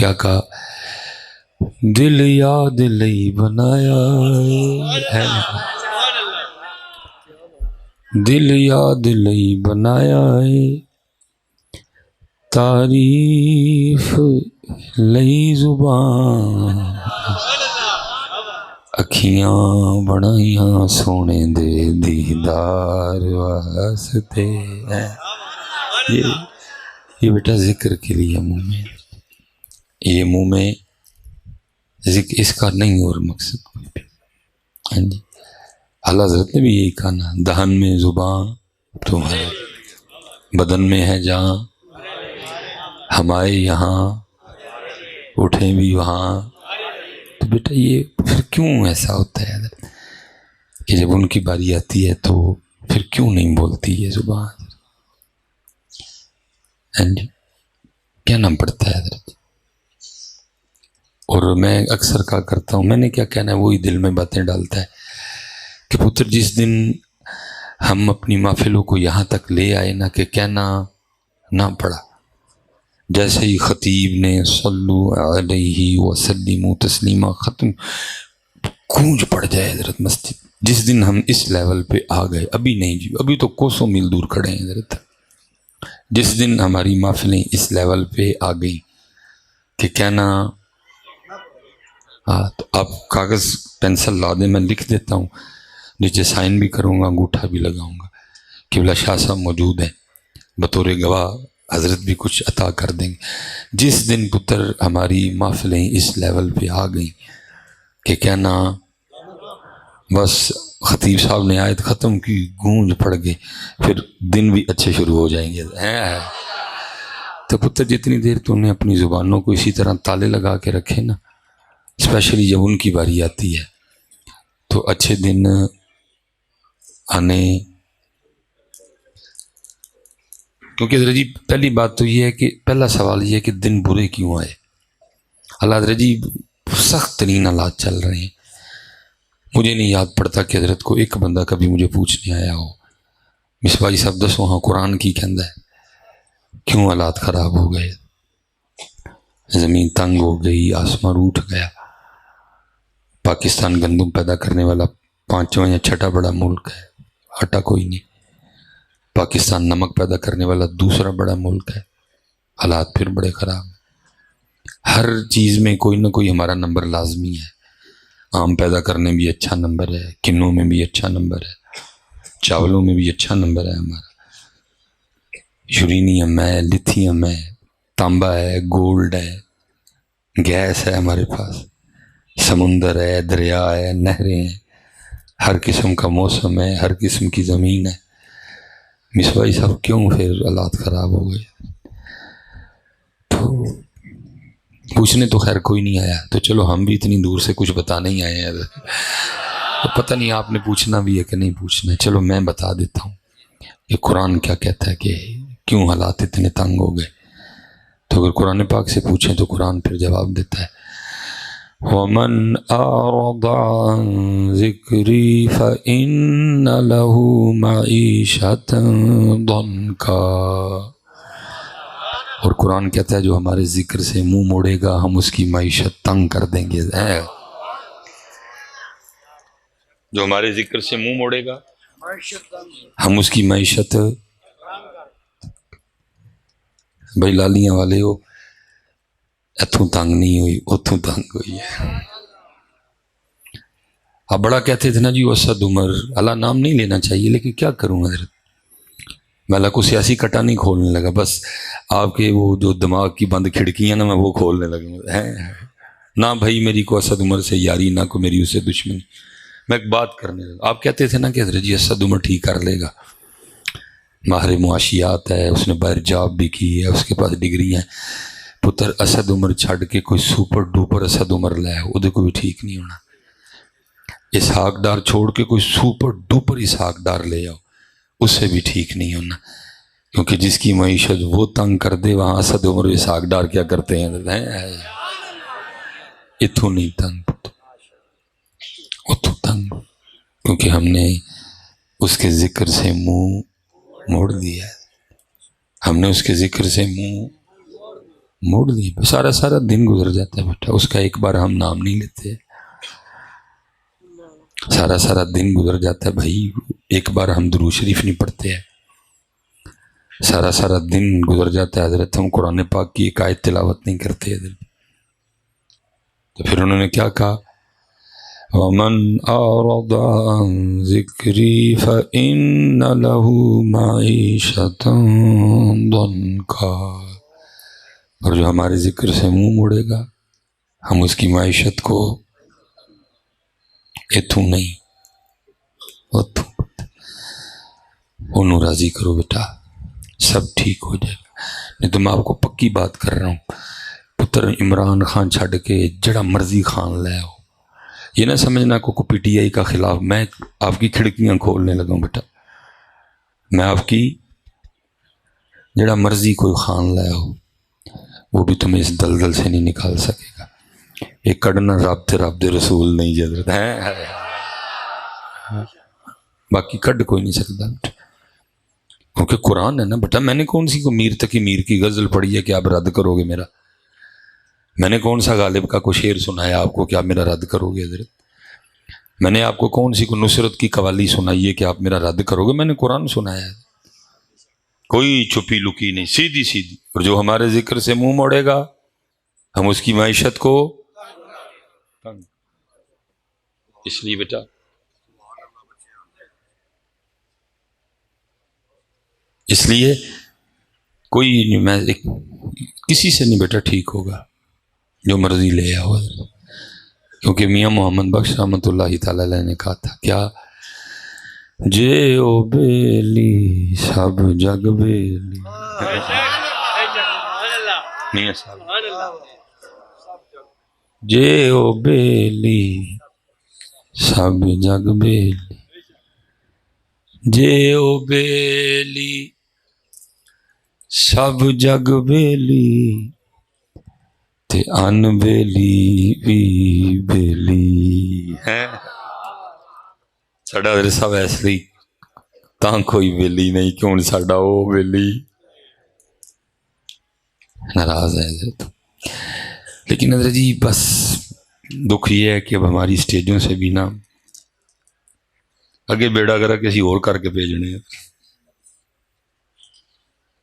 کیا کہا؟ دل یاد لئی بنایا ہے، دل یاد لئی بنایا ہے، تعریف لئی زبان، اکھیاں بنائیاں سونے دے دیدار واسطے ہیں۔ یہ بیٹا ذکر کے لیے منہ میں، یہ منہ میں ذکر اس کا نہیں اور مقصد کوئی بھی۔ ہاں جی، اعلیٰ حضرت نے بھی یہی کہا نا، دہن میں زبان تمہارے، بدن میں ہے جہاں، ہمارے یہاں اٹھیں بھی وہاں۔ تو بیٹا یہ پھر کیوں ایسا ہوتا ہے حضرت کہ جب ان کی باری آتی ہے تو پھر کیوں نہیں بولتی یہ زبان؟ ہاں جی، کہنا پڑتا ہے حضرت۔ اور میں اکثر کہا کرتا ہوں، میں نے کیا کہنا ہے وہی دل میں باتیں ڈالتا ہے کہ پتر جس دن ہم اپنی محفلوں کو یہاں تک لے آئے نا کہ کہنا نہ پڑا، جیسے ہی خطیب نے صلو علیہ وسلم تسلیمہ ختم گونج پڑ جائے حضرت مسجد، جس دن ہم اس لیول پہ آ گئے، ابھی نہیں جی، ابھی تو کوسوں میل دور کھڑے ہیں حضرت، جس دن ہماری محفلیں اس لیول پہ آ گئیں کہ کہنا تو آپ کاغذ پینسل لا دیں، میں لکھ دیتا ہوں، نیچے سائن بھی کروں گا، انگوٹھا بھی لگاؤں گا، قبلہ شاہ صاحب موجود ہیں بطور گواہ، حضرت بھی کچھ عطا کر دیں گے۔ جس دن پتر ہماری محفلیں اس لیول پہ آ گئیں کہ کہنا بس خطیب صاحب نے آیت ختم کی، گونج پڑ گئے، پھر دن بھی اچھے شروع ہو جائیں گے۔ تو پتر جتنی دیر تو نے اپنی زبانوں کو اسی طرح تالے لگا کے رکھے نا، اسپیشلی جب ان کی باری آتی ہے تو اچھے دن آنے، کیونکہ حضرت جی پہلی بات تو یہ ہے کہ پہلا سوال یہ ہے کہ دن برے کیوں آئے؟ اللہ حضرت جی سخت ترین حالات چل رہے ہیں، مجھے نہیں یاد پڑتا کہ حضرت کو ایک بندہ کبھی مجھے پوچھنے آیا ہو مصباحی صاحب دسو ہاں قرآن کی کہندا ہے کیوں حالات خراب ہو گئے، زمین تنگ ہو گئی، آسمان روٹھ گیا، پاکستان گندم پیدا کرنے والا 5واں یا 6واں بڑا ملک ہے، آٹا کوئی نہیں، پاکستان نمک پیدا کرنے والا 2واں بڑا ملک ہے، حالات پھر بڑے خراب ہیں۔ ہر چیز میں کوئی نہ کوئی ہمارا نمبر لازمی ہے، آم پیدا کرنے بھی اچھا نمبر ہے، کنوں میں بھی اچھا نمبر ہے، چاولوں میں بھی اچھا نمبر ہے ہمارا، یورینیم ہے، لیتھیم ہے، تانبا ہے، گولڈ ہے، گیس ہے ہمارے پاس، سمندر ہے، دریا ہے، نہریں ہیں، ہر قسم کا موسم ہے، ہر قسم کی زمین ہے۔ مصباحی صاحب کیوں پھر حالات خراب ہو گئے؟ تو پوچھنے تو خیر کوئی نہیں آیا، تو چلو ہم بھی اتنی دور سے کچھ بتانے ہی آئے ہیں، تو پتہ نہیں آپ نے پوچھنا بھی ہے کہ نہیں پوچھنا ہے، چلو میں بتا دیتا ہوں کہ قرآن کیا کہتا ہے کہ کیوں حالات اتنے تنگ ہو گئے۔ تو اگر قرآن پاک سے پوچھیں تو قرآن پھر جواب دیتا ہے، وَمَنْ أَعْرَضَ عَنْ ذِكْرِي فَإِنَّ لَهُ مَعِيشَةً ضَنْكًا، اور قرآن کہتا ہے جو ہمارے ذکر سے منہ موڑے گا ہم اس کی معیشت تنگ کر دیں گے۔ جو ہمارے ذکر سے منہ موڑے گا ہم اس کی معیشت، بھائی لالیاں والے ہو، اتھوں تنگ نہیں ہوئی اتھوں تنگ ہوئی ہے۔ آپ بڑا کہتے تھے نا جی اسد عمر، اللہ نام نہیں لینا چاہیے لیکن کیا کروں حضرت، میں اللہ کو سیاسی کٹا نہیں کھولنے لگا، بس آپ کے وہ جو دماغ کی بند کھڑکیاں نا میں وہ کھولنے لگا نہ، بھائی میری کو اسد عمر سے یاری، نہ کو میری اسے دشمنی، میں ایک بات کرنے لگا۔ آپ کہتے تھے نا کہ حضرت جی اسد عمر ٹھیک کر لے گا، ماہر معاشیات ہے، اس نے باہر جاب بھی کی ہے، اس کے پاس ڈگری ہے، پتر اسد عمر چھڑ کے کوئی سپر ڈوپر اسد عمر لے وہ کو بھی ٹھیک نہیں ہونا، اسحاق ڈار چھوڑ کے کوئی سپر ڈوپر اسحاق ڈار لے آؤ اس سے بھی ٹھیک نہیں ہونا، کیونکہ جس کی معیشت وہ تنگ کر دے وہاں اسد عمر اسحاق ڈار کیا کرتے ہیں، اتھوں نہیں تنگ اتھوں تنگ، کیونکہ ہم نے اس کے ذکر سے منہ موڑ دیا ہے، ہم نے اس کے ذکر سے منہ موڑ لیے، سارا سارا دن گزر جاتا ہے بیٹا، اس کا ایک بار ہم نام نہیں لیتے، سارا سارا دن گزر جاتا ہے بھائی، ایک بار ہم درود شریف نہیں پڑھتے ہیں، سارا سارا دن گزر جاتا ہے حضرت، ہم قرآن پاک کی ایک آیت تلاوت نہیں کرتے حضرت۔ تو پھر انہوں نے کیا کہا، وَمَنْ أَعْرَضَ عَنْ ذِكْرِي فَإِنَّ لَهُ مَعِيشَةً ضَنْكًا، اور جو ہمارے ذکر سے منہ موڑے گا ہم اس کی معیشت کو اتوں نہیں اتوں، انہوں راضی کرو بیٹا، سب ٹھیک ہو جائے گا۔ نہیں تو میں آپ کو پکی بات کر رہا ہوں، پتر عمران خان چھڑ کے جڑا مرضی خان لے آؤ، یہ نہ سمجھنا کو پی ٹی آئی کا خلاف، میں آپ کی کھڑکیاں کھولنے لگا ہوں بیٹا، میں آپ کی جڑا مرضی کوئی خان لے آؤ وہ بھی تمہیں اس دلدل سے نہیں نکال سکے گا، یہ کڑنا رابطے رسول نہیں جدرت ہے، باقی کڈ کوئی نہیں سکتا بیٹا، کیونکہ قرآن ہے نا بیٹا، میں نے کون سی کو میر تقی میر کی غزل پڑھی ہے کہ آپ رد کرو گے میرا، میں نے کون سا غالب کا کوئی شعر سنایا آپ کو کہ آپ میرا رد کرو گے حضرت، میں نے آپ کو کون سی کو نصرت کی قوالی سنائی ہے کہ آپ میرا رد کرو گے، میں نے قرآن سنایا ہے، کوئی چھپی لکی نہیں، سیدھی سیدھی، اور جو ہمارے ذکر سے منہ موڑے گا ہم اس کی معیشت کو، اس لیے بیٹا اس لیے کوئی نہیں، میں کسی سے نہیں بیٹا ٹھیک ہوگا، جو مرضی لے آؤ، کیونکہ میاں محمد بخش رحمۃ اللہ تعالی علیہ نے کہا تھا کیا، جے او بیلی سب جگ بیلی، میاں صاحب، جے او بیلی سب جگ بیلی، جے او بیلی سب جگ بیلی تے ان بیلی بھی بیلی ہے، ساڈا حضرت صاحب ایسے ہی تاں کوئی بیلی نہیں، کیوں ساڈا او بیلی ناراض ہے حضرت، لیکن حضرت جی بس دکھ یہ ہے کہ اب ہماری سٹیجوں سے بھی نا اگے بیڑا کرا کسی اور کر کے بھیجنے،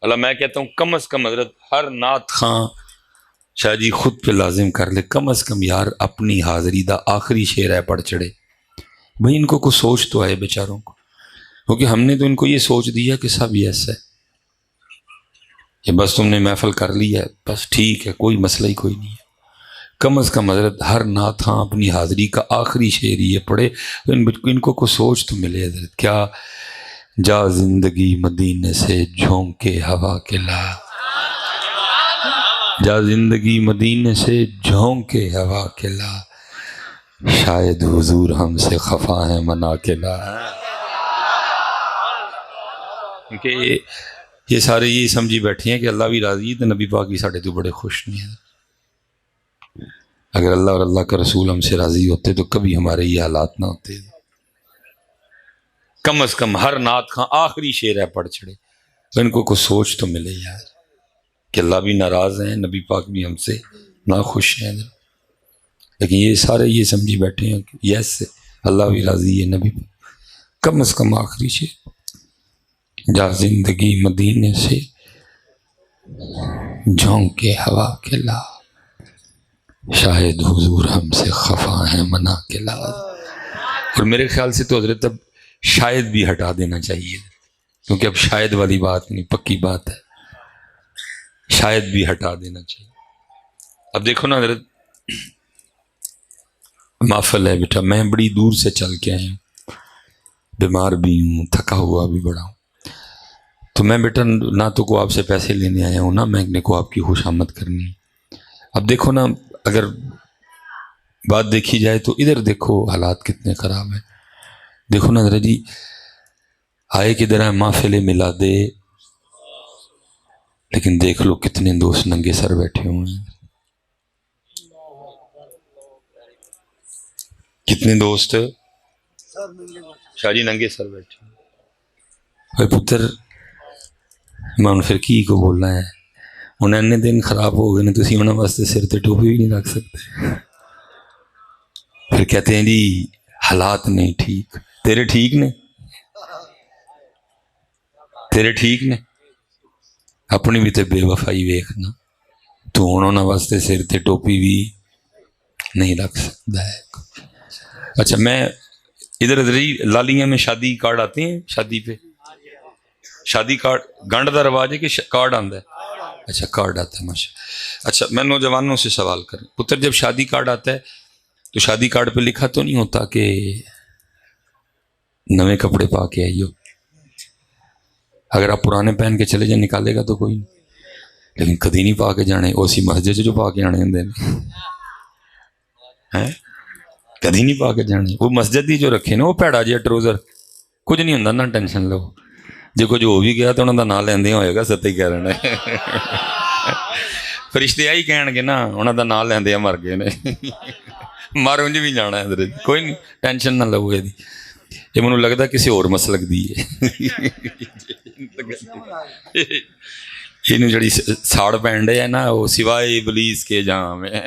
اللہ میں کہتا ہوں کم از کم حضرت ہر نعت خاں شاہ جی خود پہ لازم کر لے، کم از کم یار اپنی حاضری دا آخری شعر ہے پڑھ چڑھے، بھئی ان کو سوچ تو آئے بیچاروں کو، کیونکہ ہم نے تو ان کو یہ سوچ دیا کہ سب یس ہے کہ بس تم نے محفل کر لی ہے بس ٹھیک ہے، کوئی مسئلہ ہی کوئی نہیں ہے، کم از کم حضرت ہر نعت خاں اپنی حاضری کا آخری شعر یہ پڑھے، ان کو سوچ تو ملے حضرت، کیا جا زندگی مدینے سے جھونکے ہوا کے لا، جا زندگی مدینے سے جھونکے ہوا کے لا، شاید حضور ہم سے خفا ہے منا کے لا، کیونکہ یہ سارے یہ سمجھی بیٹھے ہیں کہ اللہ بھی راضی ہے تو نبی پاک بھی ساڑھے تو بڑے خوش نہیں ہیں، اگر اللہ اور اللہ کا رسول ہم سے راضی ہوتے تو کبھی ہمارے یہ حالات نہ ہوتے، کم از کم ہر نعت خاں آخری شعر ہے پڑھ چڑھے، ان کو سوچ تو ملے یار کہ اللہ بھی ناراض ہیں، نبی پاک بھی ہم سے ناخوش ہیں، لیکن یہ سارے یہ سمجھی بیٹھے ہیں کہ یس اللہ بھی راضی ہے، نبی پاک، کم از کم آخری شعر جا زندگی مدینے سے جھونکے ہوا کے لا، شاید حضور ہم سے خفا ہیں منا کے لا، اور میرے خیال سے تو حضرت اب شاید بھی ہٹا دینا چاہیے، کیونکہ اب شاید والی بات نہیں، پکی بات ہے، شاید بھی ہٹا دینا چاہیے۔ اب دیکھو نا حضرت محفل ہے بیٹا، میں بڑی دور سے چل کے آیا ہوں، بیمار بھی ہوں، تھکا ہوا بھی بڑا ہوں، تو میں بیٹا نہ تو کو آپ سے پیسے لینے آیا ہوں، نہ میں نے کو آپ کی خوش آمد کرنی۔ اب دیکھو نا اگر بات دیکھی جائے تو ادھر دیکھو حالات کتنے خراب ہیں، دیکھو نا حضرت جی آئے کدھر ہے محفل میلادِ، لیکن دیکھ لو کتنے دوست ننگے سر بیٹھے ہوئے ہیں، کتنے دوست شاہ جی ننگے سر بیٹھے ہیں۔ پتر میں ان فرقی کو بولنا ہے، ہن اینے دن خراب ہو گئے نے، تسی انہاں واسطے سر تے ٹوپی بھی نہیں رکھ سکتے. پھر کہتے ہیں جی حالات نہیں ٹھیک. تیرے ٹھیک نے، تیرے ٹھیک نے، اپنی بھی تے بے وفائی ویکھنا. تو ہن انہاں واسطے سر تے ٹوپی بھی نہیں رکھ سکتا ہے. اچھا میں ادھر ادھر ہی لالیاں میں شادی کارڈ آتے ہیں، شادی پہ شادی کارڈ گنڈ کا رواج ہے کہ کارڈ آتا ہے؟ اچھا کارڈ آتا ہے، ماشاء. اچھا میں نوجوانوں سے سوال کروں، پتر جب شادی کارڈ آتا ہے تو شادی کارڈ پہ لکھا تو نہیں ہوتا کہ نوے کپڑے پا کے آئیو؟ اگر آپ پرانے پہن کے چلے جائیں نکالے گا تو کوئی نہیں، لیکن کدی نہیں پا کے جانے. اسی مسجد جو پا کے آنے ہوں کدی نہیں پا کے جانے. وہ مسجد ہی جو رکھے نا وہ پیڑا جہا ٹروزر کچھ نہیں ہوں نہ ٹینشن لو. جی کچھ ہو بھی گیا تو انہوں کا نام لیندے ہوئے گا ستے ہی کہہ رہے ہیں. فرشتے آئی کہن گے نا انہوں کا نام لیندے مر گئے نے، مر انج بھی جانا ہے. کوئی نہیں ٹینشن نہ لو. یہ مجھے لگتا کسی اور مسلک دی ہے. یہ جڑی ساڑ پہن ڈے ہے نا وہ سوائے ابلیس کے جہاں میں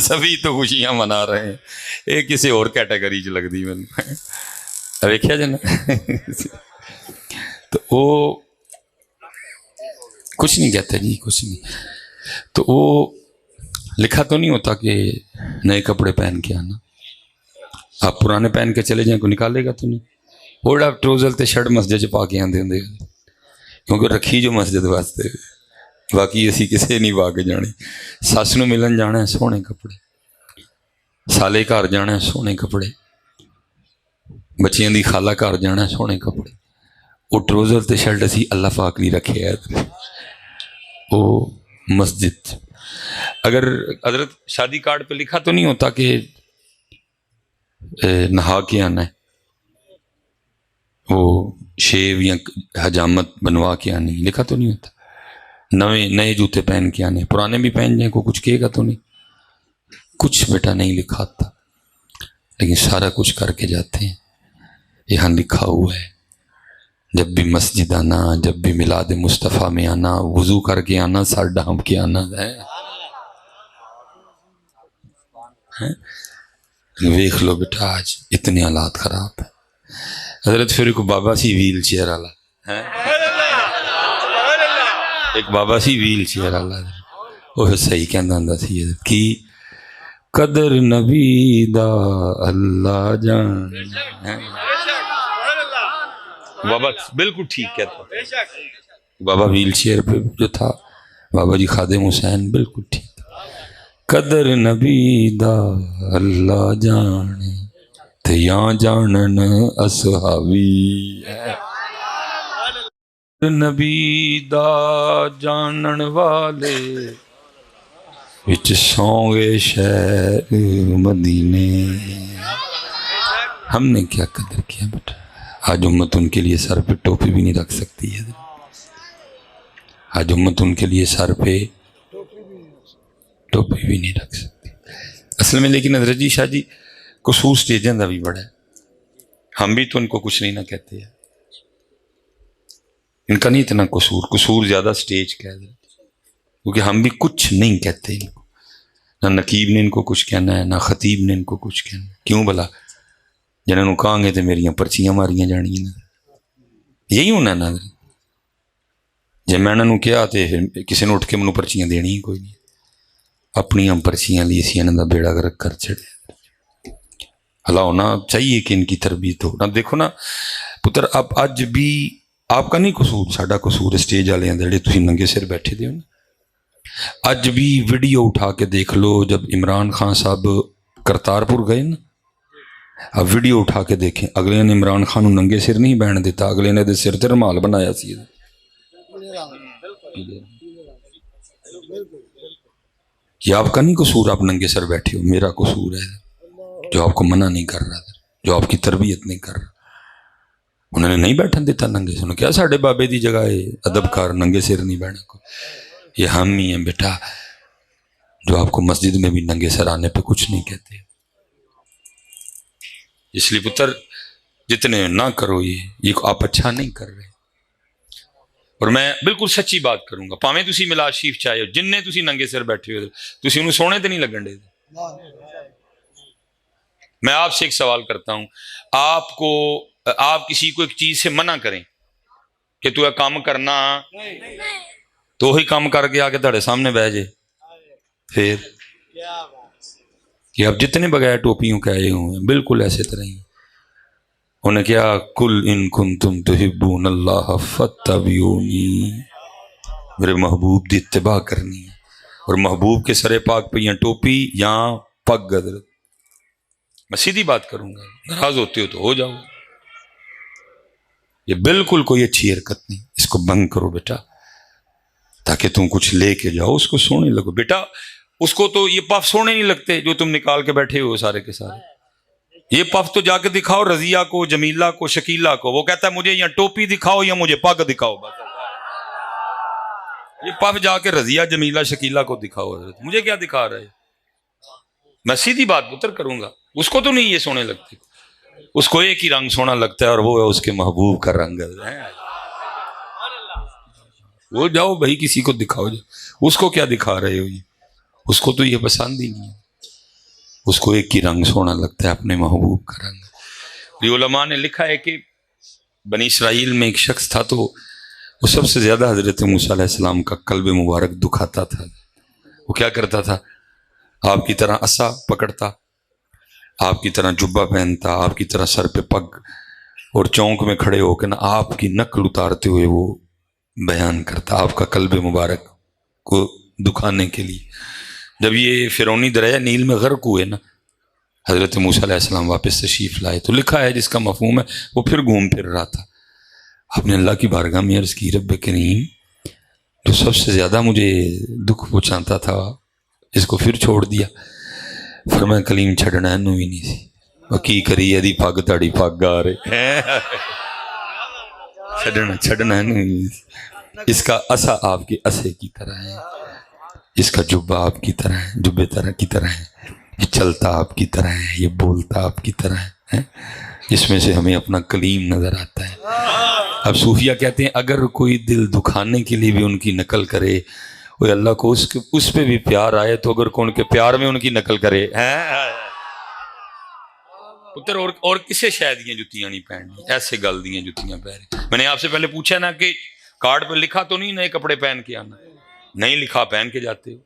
سبھی تو خوشیاں منا رہے ہیں. یہ کسی اور کیٹیگری چ لگتی میں ویکھیا جی نا. تو وہ کچھ نہیں کہتے جی، کچھ نہیں. تو وہ لکھا تو نہیں ہوتا کہ نئے کپڑے پہن کے آنا. آپ پرانے پہن کے چلے جائیں کو نکالے گا تو نہیں. وہ آپ ٹروزر تے شرٹ مسجد چ پا کے آتے ہوں کیونکہ رکھی جو مسجد واسطے، باقی اسی کسے نہیں پا کے جانے. سس نو ملن جانا ہے سونے کپڑے، سالے گھر جانا ہے سونے کپڑے، بچیاں دی خالہ گھر جانا ہے سونے کپڑے. وہ ٹروزر تے شرٹ اسی اللہ پاک نہیں رکھے ہے وہ مسجد. اگر حضرت شادی کارڈ پہ لکھا تو نہیں ہوتا کہ نہا کے آنا ہے، وہ شیو یا حجامت بنوا کے آنی، لکھا تو نہیں ہوتا. نئے جوتے پہن کے آنے، پرانے بھی پہن جائیں کو کچھ کہے گا تو نہیں. کچھ بیٹا نہیں لکھا تھا لیکن سارا کچھ کر کے جاتے ہیں. یہاں لکھا ہوا ہے جب بھی مسجد آنا، جب بھی میلاد مصطفیٰ میں آنا، وضو کر کے آنا، سر ڈھانپ کے آنا ہے. ویخ لو بیٹا آج اتنے حالات خراب ہیں. حضرت پھر ایک بابا سی ویل چیئر والا، ایک بابا سی ویل چیئر والا وہ صحیح کہندا ہوندا سی کی قدر نبی دا اللہ جان. بابا بالکل ٹھیک کہتا، بابا ویل چیئر پہ جو تھا بابا جی خادم حسین بالکل ٹھیک. قدر نبی دا اللہ جانے تے یا جانن اصحابی. نبی دا جانن والے وچ سونگے شہر مدینے. ہم نے کیا قدر کیا بیٹا. آج امت ان کے لیے سر پہ ٹوپی بھی نہیں رکھ سکتی ہے. آج امت ان کے لیے سر پہ ٹوپی بھی نہیں رکھ سکتی اصل میں. لیکن حضرت جی شاہ جی قصور سٹیجیں دا بھی بڑا ہے. ہم بھی تو ان کو کچھ نہیں نہ کہتے ہیں، ان کا نہیں اتنا قصور زیادہ سٹیج کہہ دے، کیونکہ ہم بھی کچھ نہیں کہتے ان کو. نہ نقیب نے ان کو کچھ کہنا ہے، نہ خطیب نے ان کو کچھ کہنا ہے. کیوں بھلا جنہوں نے کہاں گے تو میریاں پرچیاں ماریاں جانی ہیں. یہی ہونا نا جب میں انہوں نے کیا تو کسی نے اٹھ کے منوں پرچیاں دینی ہی کوئی نہیں. اپنی ہم پرچیاں لی سی انہوں کا بیڑا گرک کر چڑھے. اللہ ہونا چاہیے کہ ان کی تربیت ہو. نا دیکھو نا پتر اب اج بھی آپ کا نہیں قصور، ساڈا قصور اسٹیج والے ہیں جڑے تسی ننگے سر بیٹھے دے ہو نا. اج بھی ویڈیو اٹھا کے دیکھ لو جب عمران خان صاحب کرتارپور گئے نا، اب ویڈیو اٹھا کے دیکھیں اگلے نے عمران خان ننگے سر نہیں بہن دیتا، اگلے نے دے سر تے رومال بنایا سی. یہ آپ کا نہیں قصور آپ ننگے سر بیٹھے ہو، میرا قصور ہے جو آپ کو منع نہیں کر رہا، جو آپ کی تربیت نہیں کر رہا. انہوں نے نہیں بیٹھن دیتا ننگے سر. انہوں نے کیا ساڑھے بابے دی جگہ ہے ادب کار ننگے سر نہیں بیٹھنے کو. یہ ہم ہی ہیں بیٹا جو آپ کو مسجد میں بھی ننگے سر آنے پہ کچھ نہیں کہتے. اس لیے پتر جتنے نہ کرو یہ آپ اچھا نہیں کر رہے. اور میں بالکل سچی بات کروں گا، پاویں تسی میلاد شریف چاہے ہو، جننے تسی ننگے سر بیٹھے ہو تسی انہوں سونے تے نہیں لگن دے۔ میں آپ سے ایک سوال کرتا ہوں، آپ کسی کو ایک چیز سے منع کریں کہ تو یہ کام کرنا، تو وہی کام کر کے آ کے تہاڈے سامنے بیٹھ جائے، پھر کہ اب جتنے بغیر ٹوپیوں کے آئے ہوئے ہیں بالکل ایسے طرح ہی انہیں کیا، کل ان کنتم تحبون اللہ فاتبعونی، میرے محبوب دی اتباع کرنی ہے، اور محبوب کے سرے پاک پہ یا ٹوپی یا پگ۔ حضرت میں سیدھی بات کروں گا، ناراض ہوتے ہو تو ہو جاؤ، یہ بالکل کوئی اچھی حرکت نہیں، اس کو بند کرو بیٹا، تاکہ تم کچھ لے کے جاؤ، اس کو سونے لگو بیٹا۔ اس کو تو یہ پف سونے نہیں لگتے جو تم نکال کے بیٹھے ہو سارے کے سارے، یہ پف تو جا کے دکھاؤ رضیہ کو، جمیلہ کو، شکیلہ کو، وہ کہتا ہے مجھے یا ٹوپی دکھاؤ یا مجھے پگ دکھاؤ، بس یہ پف جا کے رضیہ جمیلہ شکیلہ کو دکھاؤ، حضرت مجھے کیا دکھا رہے؟ میں سیدھی بات پتر کروں گا، اس کو تو نہیں یہ سونے لگتے، اس کو ایک ہی رنگ سونا لگتا ہے اور وہ ہے اس کے محبوب کا رنگ ہے۔ وہ جاؤ بھائی کسی کو دکھاؤ، اس کو کیا دکھا رہے ہو؟ یہ اس کو تو یہ پسند ہی نہیں ہے، اس کو ایک ہی رنگ سونا لگتا ہے، اپنے محبوب کا رنگ۔ یہ علماء نے لکھا ہے کہ بنی اسرائیل میں ایک شخص تھا، تو وہ سب سے زیادہ حضرت موسیٰ علیہ السلام کا قلب مبارک دکھاتا تھا۔ وہ کیا کرتا تھا؟ آپ کی طرح عصا پکڑتا، آپ کی طرح جبہ پہنتا، آپ کی طرح سر پہ پگ، اور چونک میں کھڑے ہو کے نا آپ کی نقل اتارتے ہوئے وہ بیان کرتا آپ کا قلب مبارک کو دکھانے کے لیے۔ جب یہ فرعونی دریائے نیل میں غرق ہوئے نا، حضرت موسیٰ علیہ السلام واپس تشریف لائے، تو لکھا ہے جس کا مفہوم ہے وہ پھر گھوم پھر رہا تھا۔ آپ نے اللہ کی بارگاہ میں عرض کی، رب کریم جو سب سے زیادہ مجھے دکھ پہنچاتا تھا اس کو پھر چھوڑ دیا۔ فرمایا کلیم چھڑنا ہے نو ہی نہیں سی، وکی کری ہے پگ تاڑی پگ آ رہے چھڑنا ہے نو ہی نہیں سی۔ اس کا عصا آپ کے عصے کی طرح ہے، اس کا جبہ آپ کی طرح ہے، جبے طرح کی طرح ہے، یہ چلتا آپ کی طرح ہے، یہ بولتا آپ کی طرح ہے، اس میں سے ہمیں اپنا کلیم نظر آتا ہے۔ اب صوفیہ کہتے ہیں اگر کوئی دل دکھانے کے لیے بھی ان کی نقل کرے، وہ اللہ کو اس پہ بھی پیار آئے، تو اگر کون کے پیار میں ان کی نقل کرے پتر اور کسے شاید یہ جتیاں نہیں پہننی، ایسے گل دیاں جتیاں پہن۔ میں نے آپ سے پہلے پوچھا نا کہ کارڈ پہ لکھا تو نہیں نئے کپڑے پہن کے آنا، نہیں لکھا پہن کے جاتے ہو،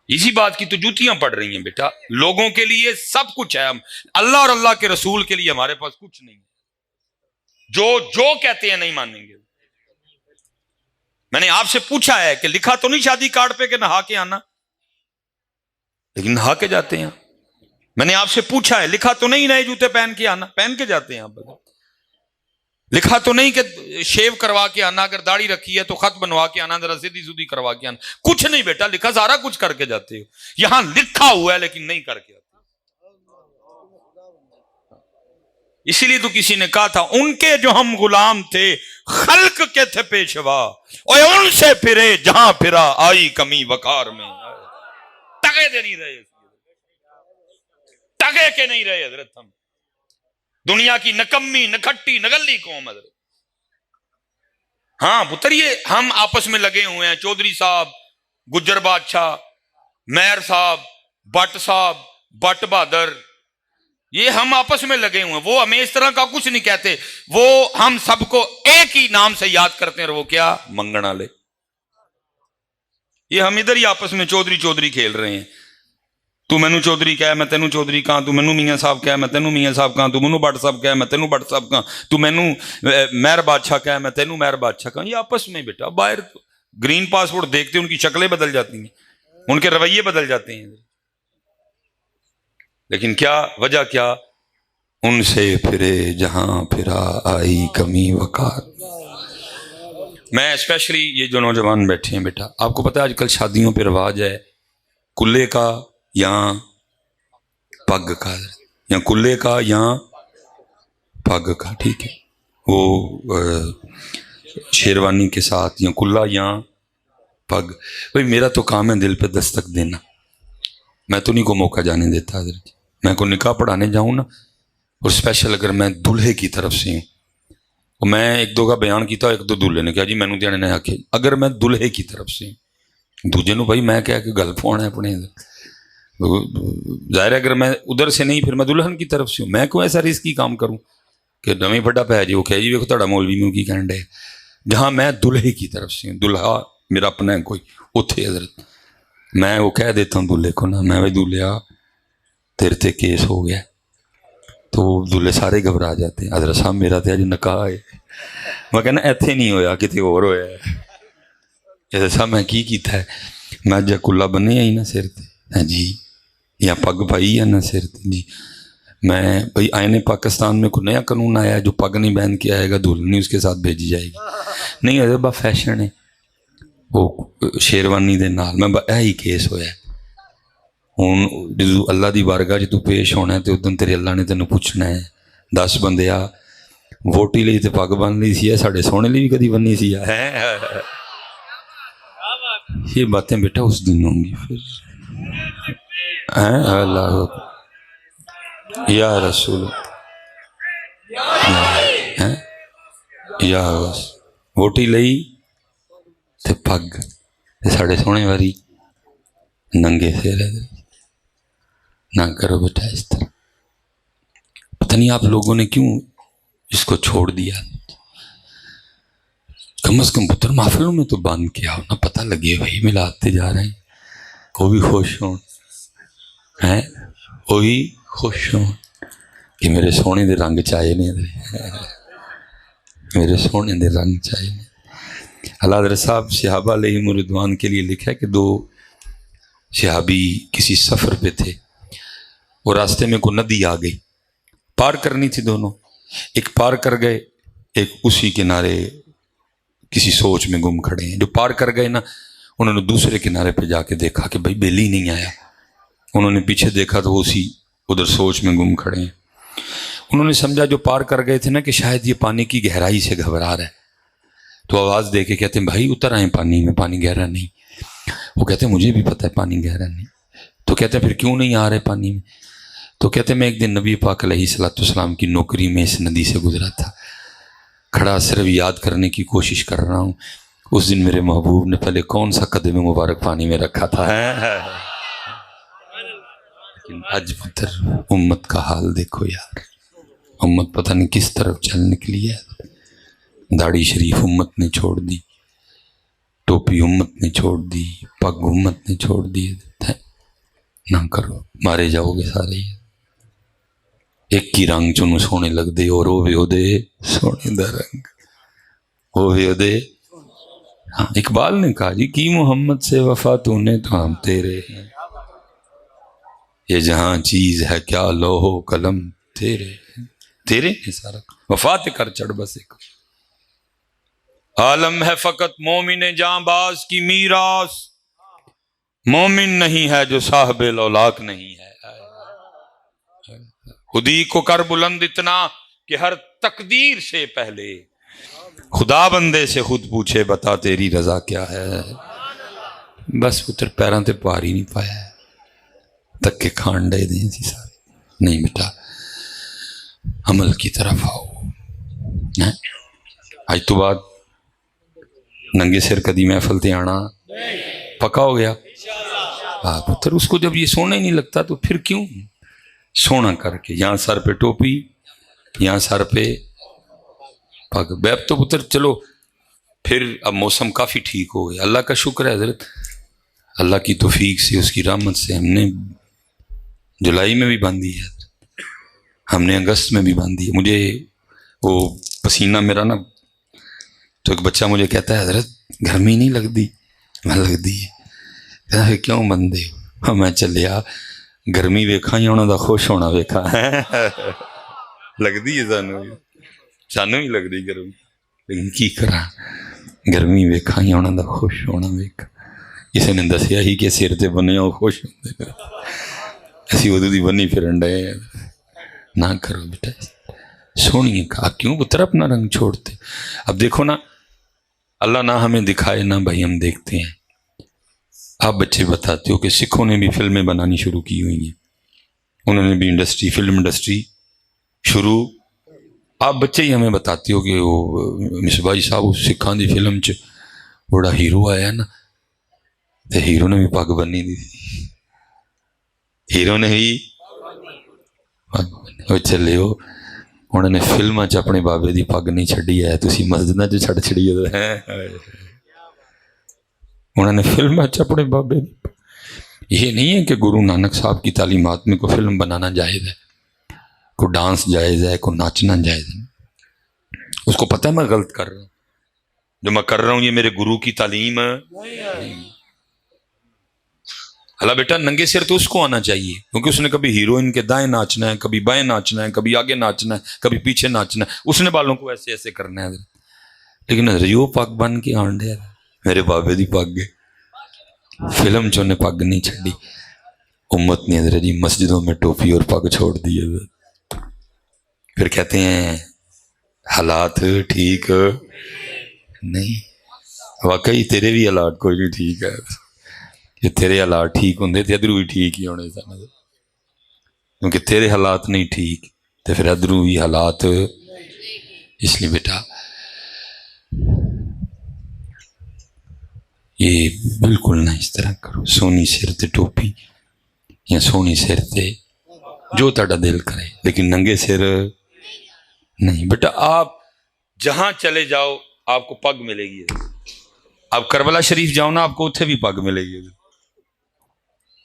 اسی بات کی تو جوتیاں پڑ رہی ہیں بیٹا۔ لوگوں کے لیے سب کچھ ہے، اللہ اور اللہ کے رسول کے لیے ہمارے پاس کچھ نہیں ہے، جو کہتے ہیں نہیں مانیں گے۔ میں نے آپ سے پوچھا ہے کہ لکھا تو نہیں شادی کارڈ پہ کہ نہا کے آنا، لیکن نہا کے جاتے ہیں۔ میں نے آپ سے پوچھا ہے لکھا تو نہیں نئے جوتے پہن کے آنا، پہن کے جاتے ہیں آپ۔ لکھا تو نہیں کہ شیو کروا کے آنا، اگر داڑھی رکھی ہے تو خط بنوا کے آنا، ذرا سیدھی سودھی کروا کے آنا، کچھ نہیں بیٹا لکھا، سارا کچھ کر کے جاتے ہو، یہاں لکھا ہوا ہے لیکن نہیں کر کے آتے۔ اسی لیے تو کسی نے کہا تھا ان کے جو ہم غلام تھے خلق کے تھے پیشوا، اور ان سے پھرے جہاں پھرا آئی کمی وقار میں۔ ٹگے دے نہیں رہے، ٹگے کے نہیں رہے حضرت، ہم دنیا کی نکمی نکھٹی نگلی قوم حضرت۔ ہاں پتر یہ ہم آپس میں لگے ہوئے ہیں، چودھری صاحب، گجر بادشاہ، مہر صاحب، بٹ صاحب، بٹ بہادر، یہ ہم آپس میں لگے ہوئے ہیں، وہ ہمیں اس طرح کا کچھ نہیں کہتے، وہ ہم سب کو ایک ہی نام سے یاد کرتے ہیں، اور وہ کیا؟ منگن والے۔ یہ ہم ادھر ہی آپس میں چودھری کھیل رہے ہیں، تو مینو چودھری کہہ میں تینوں چودھری کہاں، تو مینو میاں صاحب کہہ میں تینوں میاں صاحب کہاں، تو مینو بٹ صاحب کہہ میں تینوں بٹ صاحب کہاں، تو مینو مہر بادشاہ کہہ میں تینوں مہر بادشاہ کہاں۔ یہ آپس میں بیٹا، باہر گرین پاسپورٹ دیکھتے ان کی شکلیں بدل جاتی ہیں، ان کے رویے بدل جاتے ہیں، لیکن کیا وجہ؟ کیا؟ ان سے پھرے جہاں پھرا آئی کمی وقار۔ میں اسپیشلی یہ جو نوجوان بیٹھے ہیں بیٹا، آپ کو پتہ ہے آج کل شادیوں پہ رواج ہے کلے کا یا پگ کا، یا کلے کا یا پگ کا، ٹھیک ہے، وہ شیروانی کے ساتھ، یا کلا یا پگ۔ بھائی میرا تو کام ہے دل پہ دستک دینا، میں تو نہیں کو موقع جانے دیتا حضرت۔ میں کو نکاح پڑھانے جاؤں نا، اور اسپیشل اگر میں دلہے کی طرف سے ہوں، میں ایک دو کا بیان کیتا، ایک دو دلہے نے کہا جی مینوں دینے نے آکھے اگر میں دلہے کی طرف سے دوجے نو بھائی میں کہہ کے گل پوانا ہے اپنے ظاہر ہے اگر میں ادھر سے نہیں پھر میں دلہن کی طرف سے ہوں، میں کیوں ایسا رسکی کام کروں کہ نویں بڑا پہ جی وہ کہے جی ویکھو تہاڈا مولوی میوں کی کہن ڈے، جہاں میں دلہے کی طرف سے ہوں، دلہا میرا اپنا ہے کوئی اتھے حضرت میں وہ کہہ دیتا ہوں دلہے کو نا میں بھائی دلہا تیرے تے کیس ہو گیا، تو دلہے سارے گھبرا جاتے ہیں، حضرت صاحب میرا تے اج نکاح ہے، میں کہنا ایتھے نہیں ہویا کتے اور ہویا ہے، حضرت صاحب میں کی کیتا ہے، میں جا کلا بنیا ہی نا سر تے ہاں جی یا پگ پائی ہے نا سر تے جی، میں بھائی آئین پاکستان میں کوئی نیا قانون آیا ہے جو پگ نہیں بہن کے آئے گا دلہن نہیں اس کے ساتھ بھیجی جائے گی، نہیں حضرت با فیشن ہے وہ شیروانی دے نال میں یہی کیس ہویا ہے ہوں جدو اللہ دی بارگاہ تو پیش ہونا ہے تو ادن تیرے اللہ نے تینوں پوچھنا ہے 10 بندیا ووٹی لئی تے پگ بن لی سی ہے ساڈے سونے لی بھی کدی بننی سی ہے، یہ باتیں بیٹا اس دن ہوں گی پھر اللہ یا رسول یا ووٹی لئی تے پگ ساڑے سونے والی ننگے سے نہ کرو بیٹا اس طرح، پتہ نہیں آپ لوگوں نے کیوں اس کو چھوڑ دیا، کم از کم پتر محفلوں میں تو بند کیا ہونا پتہ لگے بھائی ملاتے جا رہے ہیں وہ بھی خوش ہوں ہیں وہ بھی خوش ہوں کہ میرے سونے دے رنگ چاہے نہیں میرے سونے دے رنگ چاہے نہیں۔ اللہ حضرت صاحب صحابہ علیہم رضوان کے لیے لکھا ہے کہ 2 صحابی کسی سفر پہ تھے، وہ راستے میں کوئی ندی آ گئی، پار کرنی تھی دونوں، ایک پار کر گئے ایک اسی کنارے کسی سوچ میں گم کھڑے ہیں، جو پار کر گئے نا انہوں نے دوسرے کنارے پہ جا کے دیکھا کہ بھائی بیلی نہیں آیا، انہوں نے پیچھے دیکھا تو وہ اسی ادھر سوچ میں گم کھڑے ہیں، انہوں نے سمجھا جو پار کر گئے تھے نا کہ شاید یہ پانی کی گہرائی سے گھبرا رہا ہے، تو آواز دے کے کہتے ہیں بھائی اتر آئیں پانی میں، پانی گہرا نہیں، وہ کہتے ہیں مجھے بھی پتہ ہے پانی گہرا نہیں، تو کہتے ہیں پھر کیوں نہیں آ رہے پانی میں، تو کہتے ہیں میں ایک دن نبی پاک علیہ السلام کی نوکری میں اس ندی سے گزرا تھا، کھڑا صرف یاد کرنے کی کوشش کر رہا ہوں اس دن میرے محبوب نے پہلے کون سا قدم مبارک پانی میں رکھا تھا، لیکن آج پتر امت کا حال دیکھو یار، امت پتہ نہیں کس طرف چل نکلی ہے، داڑھی شریف امت نے چھوڑ دی، ٹوپی امت نے چھوڑ دی، پگ امت نے چھوڑ دی، نہ کرو مارے جاؤ گے سارے، ایک کی رنگ چنو سونے لگ دے اور وہ بھی ہو دے سونے دا رنگ وہ بھی ہو دے، ہاں اقبال نے کہا جی کی محمد سے وفا تو نے تو ہم تیرے ہیں، یہ جہاں چیز ہے کیا لوح و قلم تیرے ہیں، تیرے ہیں سارا وفات کر چڑھ بس ایک عالم ہے فقط مومن جاں باز کی میراث، مومن نہیں ہے جو صاحب لولاک نہیں ہے، خودی کو کر بلند اتنا کہ ہر تقدیر سے پہلے خدا بندے سے خود پوچھے بتا تیری رضا کیا ہے، بس پتر پیراں تے پار ہی نہیں پایا ہے تک کے کھان ڈے دیں سی سارے، نہیں بیٹا عمل کی طرف آؤ، آج تو بعد ننگے سر کدی محفل تے آنا پکا ہو گیا، پتر اس کو جب یہ سونا ہی نہیں لگتا تو پھر کیوں سونا کر کے یہاں سر پہ ٹوپی یہاں سر پہ پگ، بیب تو پتر چلو پھر اب موسم کافی ٹھیک ہو گیا، اللہ کا شکر ہے حضرت، اللہ کی توفیق سے اس کی رحمت سے ہم نے جولائی میں بھی باندھی ہے، ہم نے اگست میں بھی باندھی ہے، مجھے وہ پسینہ میرا نا تو ایک بچہ مجھے کہتا ہے حضرت گرمی نہیں لگتی، میں لگتی ہے، کیوں بندے ہو، میں چلیا گرمی ویکھا یا انہوں دا خوش ہونا ویکھا لگتی ہے سانو ہی لگتی گرمی، لیکن کی کرا گرمی ویکھا یا انہوں دا خوش ہونا ویکھا، کسی نے دسیا ہی کہ سر تے بنے وہ خوش ہوتے، اسی ادو دی بنی پھرن ڈے، نہ کرو بیٹا سونی کہا کیوں پتر اپنا رنگ چھوڑتے، اب دیکھو نا اللہ نہ ہمیں دکھائے نہ بھائی ہم دیکھتے ہیں، آپ بچے بتاتے ہو کہ سکھوں نے بھی فلمیں بنانی شروع کی ہوئی ہیں، انہوں نے بھی فلم انڈسٹری شروع آپ بچے ہی ہمیں بتاتے ہو کہ وہ مصباح صاحب سکھاں دی فلم چ بڑا ہیرو آیا نا، تو ہیرو نے بھی پگ بنی دی، ہیرو نے بھی پگ بنی. وہ چلے ہو انہوں نے فلماں چ اپنے بابے دی پگ نہیں چڈی ہے، تسی مسجداں چ چھڑ چھڑی ہے. انہوں نے فلماں چ اپنے بابے دی. یہ نہیں ہے کہ گرو نانک صاحب کی تعلیمات میں کوئی فلم بنانا جائز ہے، کوئی ڈانس جائز ہے، کوئی ناچنا جائز ہے. اس کو پتہ ہے میں غلط کر رہا ہوں، جو میں کر رہا ہوں یہ میرے گرو کی تعلیم نہیں. اللہ بیٹا ننگے سر تو اس کو آنا چاہیے، کیونکہ اس نے کبھی ہیروئن کے دائیں ناچنا ہے، کبھی بائیں ناچنا ہے، کبھی آگے ناچنا ہے، کبھی پیچھے ناچنا ہے، اس نے بالوں کو ایسے ایسے کرنا ہے. لیکن ریو پگ بن کے آنڈے میرے بابے دی پگ ہے، فلم چ انہیں پگ نہیں چھڑی. امت نے حضرت جی مسجدوں میں ٹوپی اور پگ چھوڑ دی ہے، پھر کہتے ہیں حالات ٹھیک نہیں. واقعی تیرے بھی حالات کوئی نہیں ٹھیک ہے. کہ تیرے حالات ٹھیک ہوں تو ادھروں بھی ٹھیک ہی ہونے سن، کیونکہ تیرے حالات نہیں ٹھیک تو پھر ادھروں بھی حالات. اس لیے بیٹا یہ بالکل نہ اس طرح کرو. سونی سر تے ٹوپی یا سونی سر تے جو تہاڈا دل کرے، لیکن ننگے سر نہیں. بیٹا آپ جہاں چلے جاؤ آپ کو پگ ملے گی. آپ کربلا شریف جاؤ نا آپ کو اتنے بھی پگ ملے گی،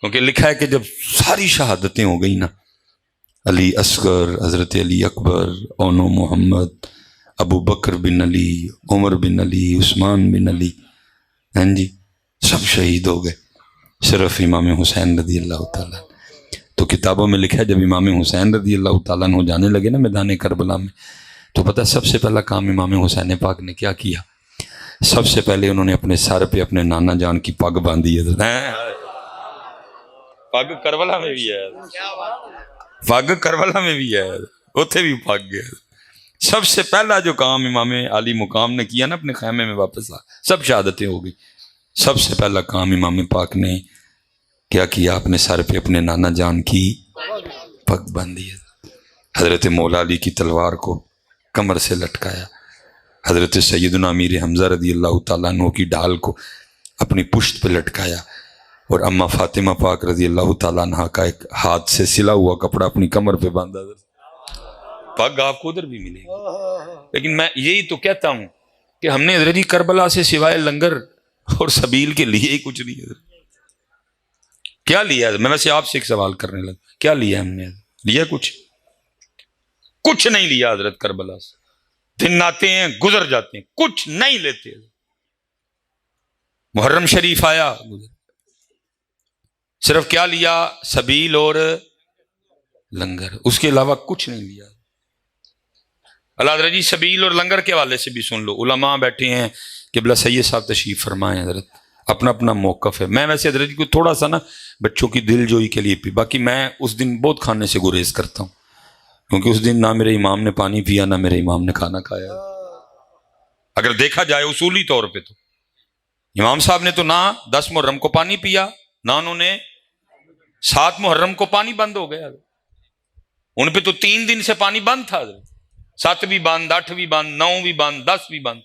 کیونکہ لکھا ہے کہ جب ساری شہادتیں ہو گئی نا، علی اصغر، حضرت علی اکبر، اونو محمد، ابو بکر بن علی، عمر بن علی، عثمان بن علی، ہاں جی سب شہید ہو گئے، صرف امام حسین رضی اللہ تعالیٰ. تو کتابوں میں لکھا ہے جب امام حسین رضی اللہ تعالیٰ عنہ جانے لگے نا میدان کربلا میں، تو پتہ سب سے پہلا کام امام حسین پاک نے کیا کیا؟ سب سے پہلے انہوں نے اپنے سر پہ اپنے نانا جان کی پگ باندھی ہے. پگ کربلا میں بھی ہے، پگ کربلا میں بھی ہے، اتنے بھی پگ ہے. سب سے پہلا جو کام امام علی مقام نے کیا نا اپنے خیمے میں واپس سب شہادتیں ہو گئی، سب سے پہلا کام امام پاک نے کیا کیا؟ اپنے سر پہ اپنے نانا جان کی پگ باندھی ہے. حضرت مولا علی کی تلوار کو کمر سے لٹکایا، حضرت سیدنا امیر حمزہ رضی اللہ تعالیٰ عنہ کی ڈھال کو اپنی پشت پہ لٹکایا، اور اما فاطمہ پاک رضی اللہ تعالیٰ عنہ کا ایک ہاتھ سے سلا ہوا کپڑا اپنی کمر پہ باندھا. پگ آپ کو ادھر بھی ملے گی. لیکن میں یہی تو کہتا ہوں کہ ہم نے حضرت کربلا سے سوائے لنگر اور سبیل کے لیے ہی کچھ نہیں. کیا لیا؟ میں ویسے آپ سے ایک سوال کرنے لگا، کیا لیا ہم نے؟ لیا کچھ نہیں لیا حضرت کربلا سے. دن آتے ہیں گزر جاتے ہیں، کچھ نہیں لیتے. محرم شریف آیا صرف کیا لیا؟ سبیل اور لنگر، اس کے علاوہ کچھ نہیں لیا. اللہ حضرت جی سبیل اور لنگر کے حوالے سے بھی سن لو. علماء بیٹھے ہیں، قبلہ سید صاحب تشریف فرمائیں، حضرت اپنا اپنا موقف ہے. میں ویسے حضرت جی کو تھوڑا سا نا بچوں کی دل جوئی کے لیے پی، باقی میں اس دن بہت کھانے سے گریز کرتا ہوں، کیونکہ اس دن نہ میرے امام نے پانی پیا نہ میرے امام نے کھانا کھایا. اگر دیکھا جائے اصولی طور پہ تو امام صاحب نے تو نہ 10 محرم کو پانی پیا، نہ انہوں نے 7 محرم کو پانی بند ہو گیا. ان پہ تو 3 دن سے پانی بند تھا، 7 بھی بند، 8 بھی بند، 9 بھی بند، 10 بھی بند.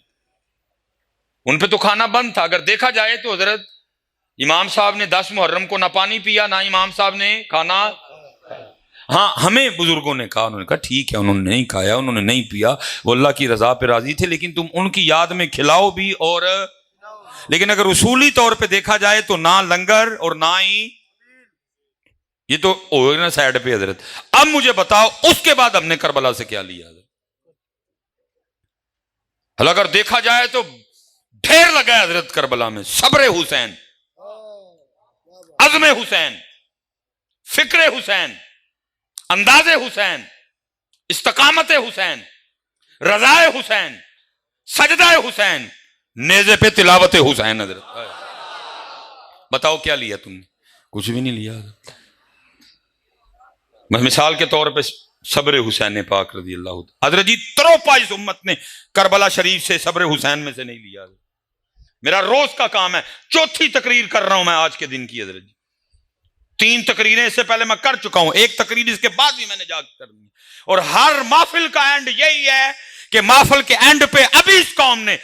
ان پہ تو کھانا بند تھا. اگر دیکھا جائے تو حضرت امام صاحب نے 10 محرم کو نہ پانی پیا نہ امام صاحب نے کھانا. ہاں ہمیں بزرگوں نے کہا، انہوں نے کہا ٹھیک ہے انہوں نے نہیں کھایا، انہوں نے نہیں پیا، وہ اللہ کی رضا پہ راضی تھے، لیکن تم ان کی یاد میں کھلاؤ بھی. اور لیکن اگر اصولی طور پہ دیکھا جائے تو نہ لنگر اور نہ ہی یہ تو ہوئے نا سائڈ پہ حضرت. اب مجھے بتاؤ اس کے بعد ہم نے کربلا سے کیا لیا؟ اگر دیکھا جائے تو ڈھیر لگا ہے حضرت کربلا میں. صبر حسین، عزم حسین، فکر حسین، انداز حسین، استقامت حسین، رضا حسین، سجدہ حسین، نیزے پہ تلاوت حسین. حضرت بتاؤ کیا لیا تم نے؟ کچھ بھی نہیں لیا. میں مثال کے طور پہ صبر حسین پاک رضی اللہ عنہ، حضرت جی تروپا اس امت نے کربلا شریف سے صبر حسین میں سے نہیں لیا. میرا روز کا کام ہے، 4تھی تقریر کر رہا ہوں میں آج کے دن کی. حضرت جی 3 تقریریں اس سے پہلے میں کر چکا ہوں، ایک تقریر اس کے بعد بھی میں نے جا کے کرنی، اور ہر محفل کا اینڈ یہی ہے کہ محفل کے اینڈ پہ ابھی اس قوم نے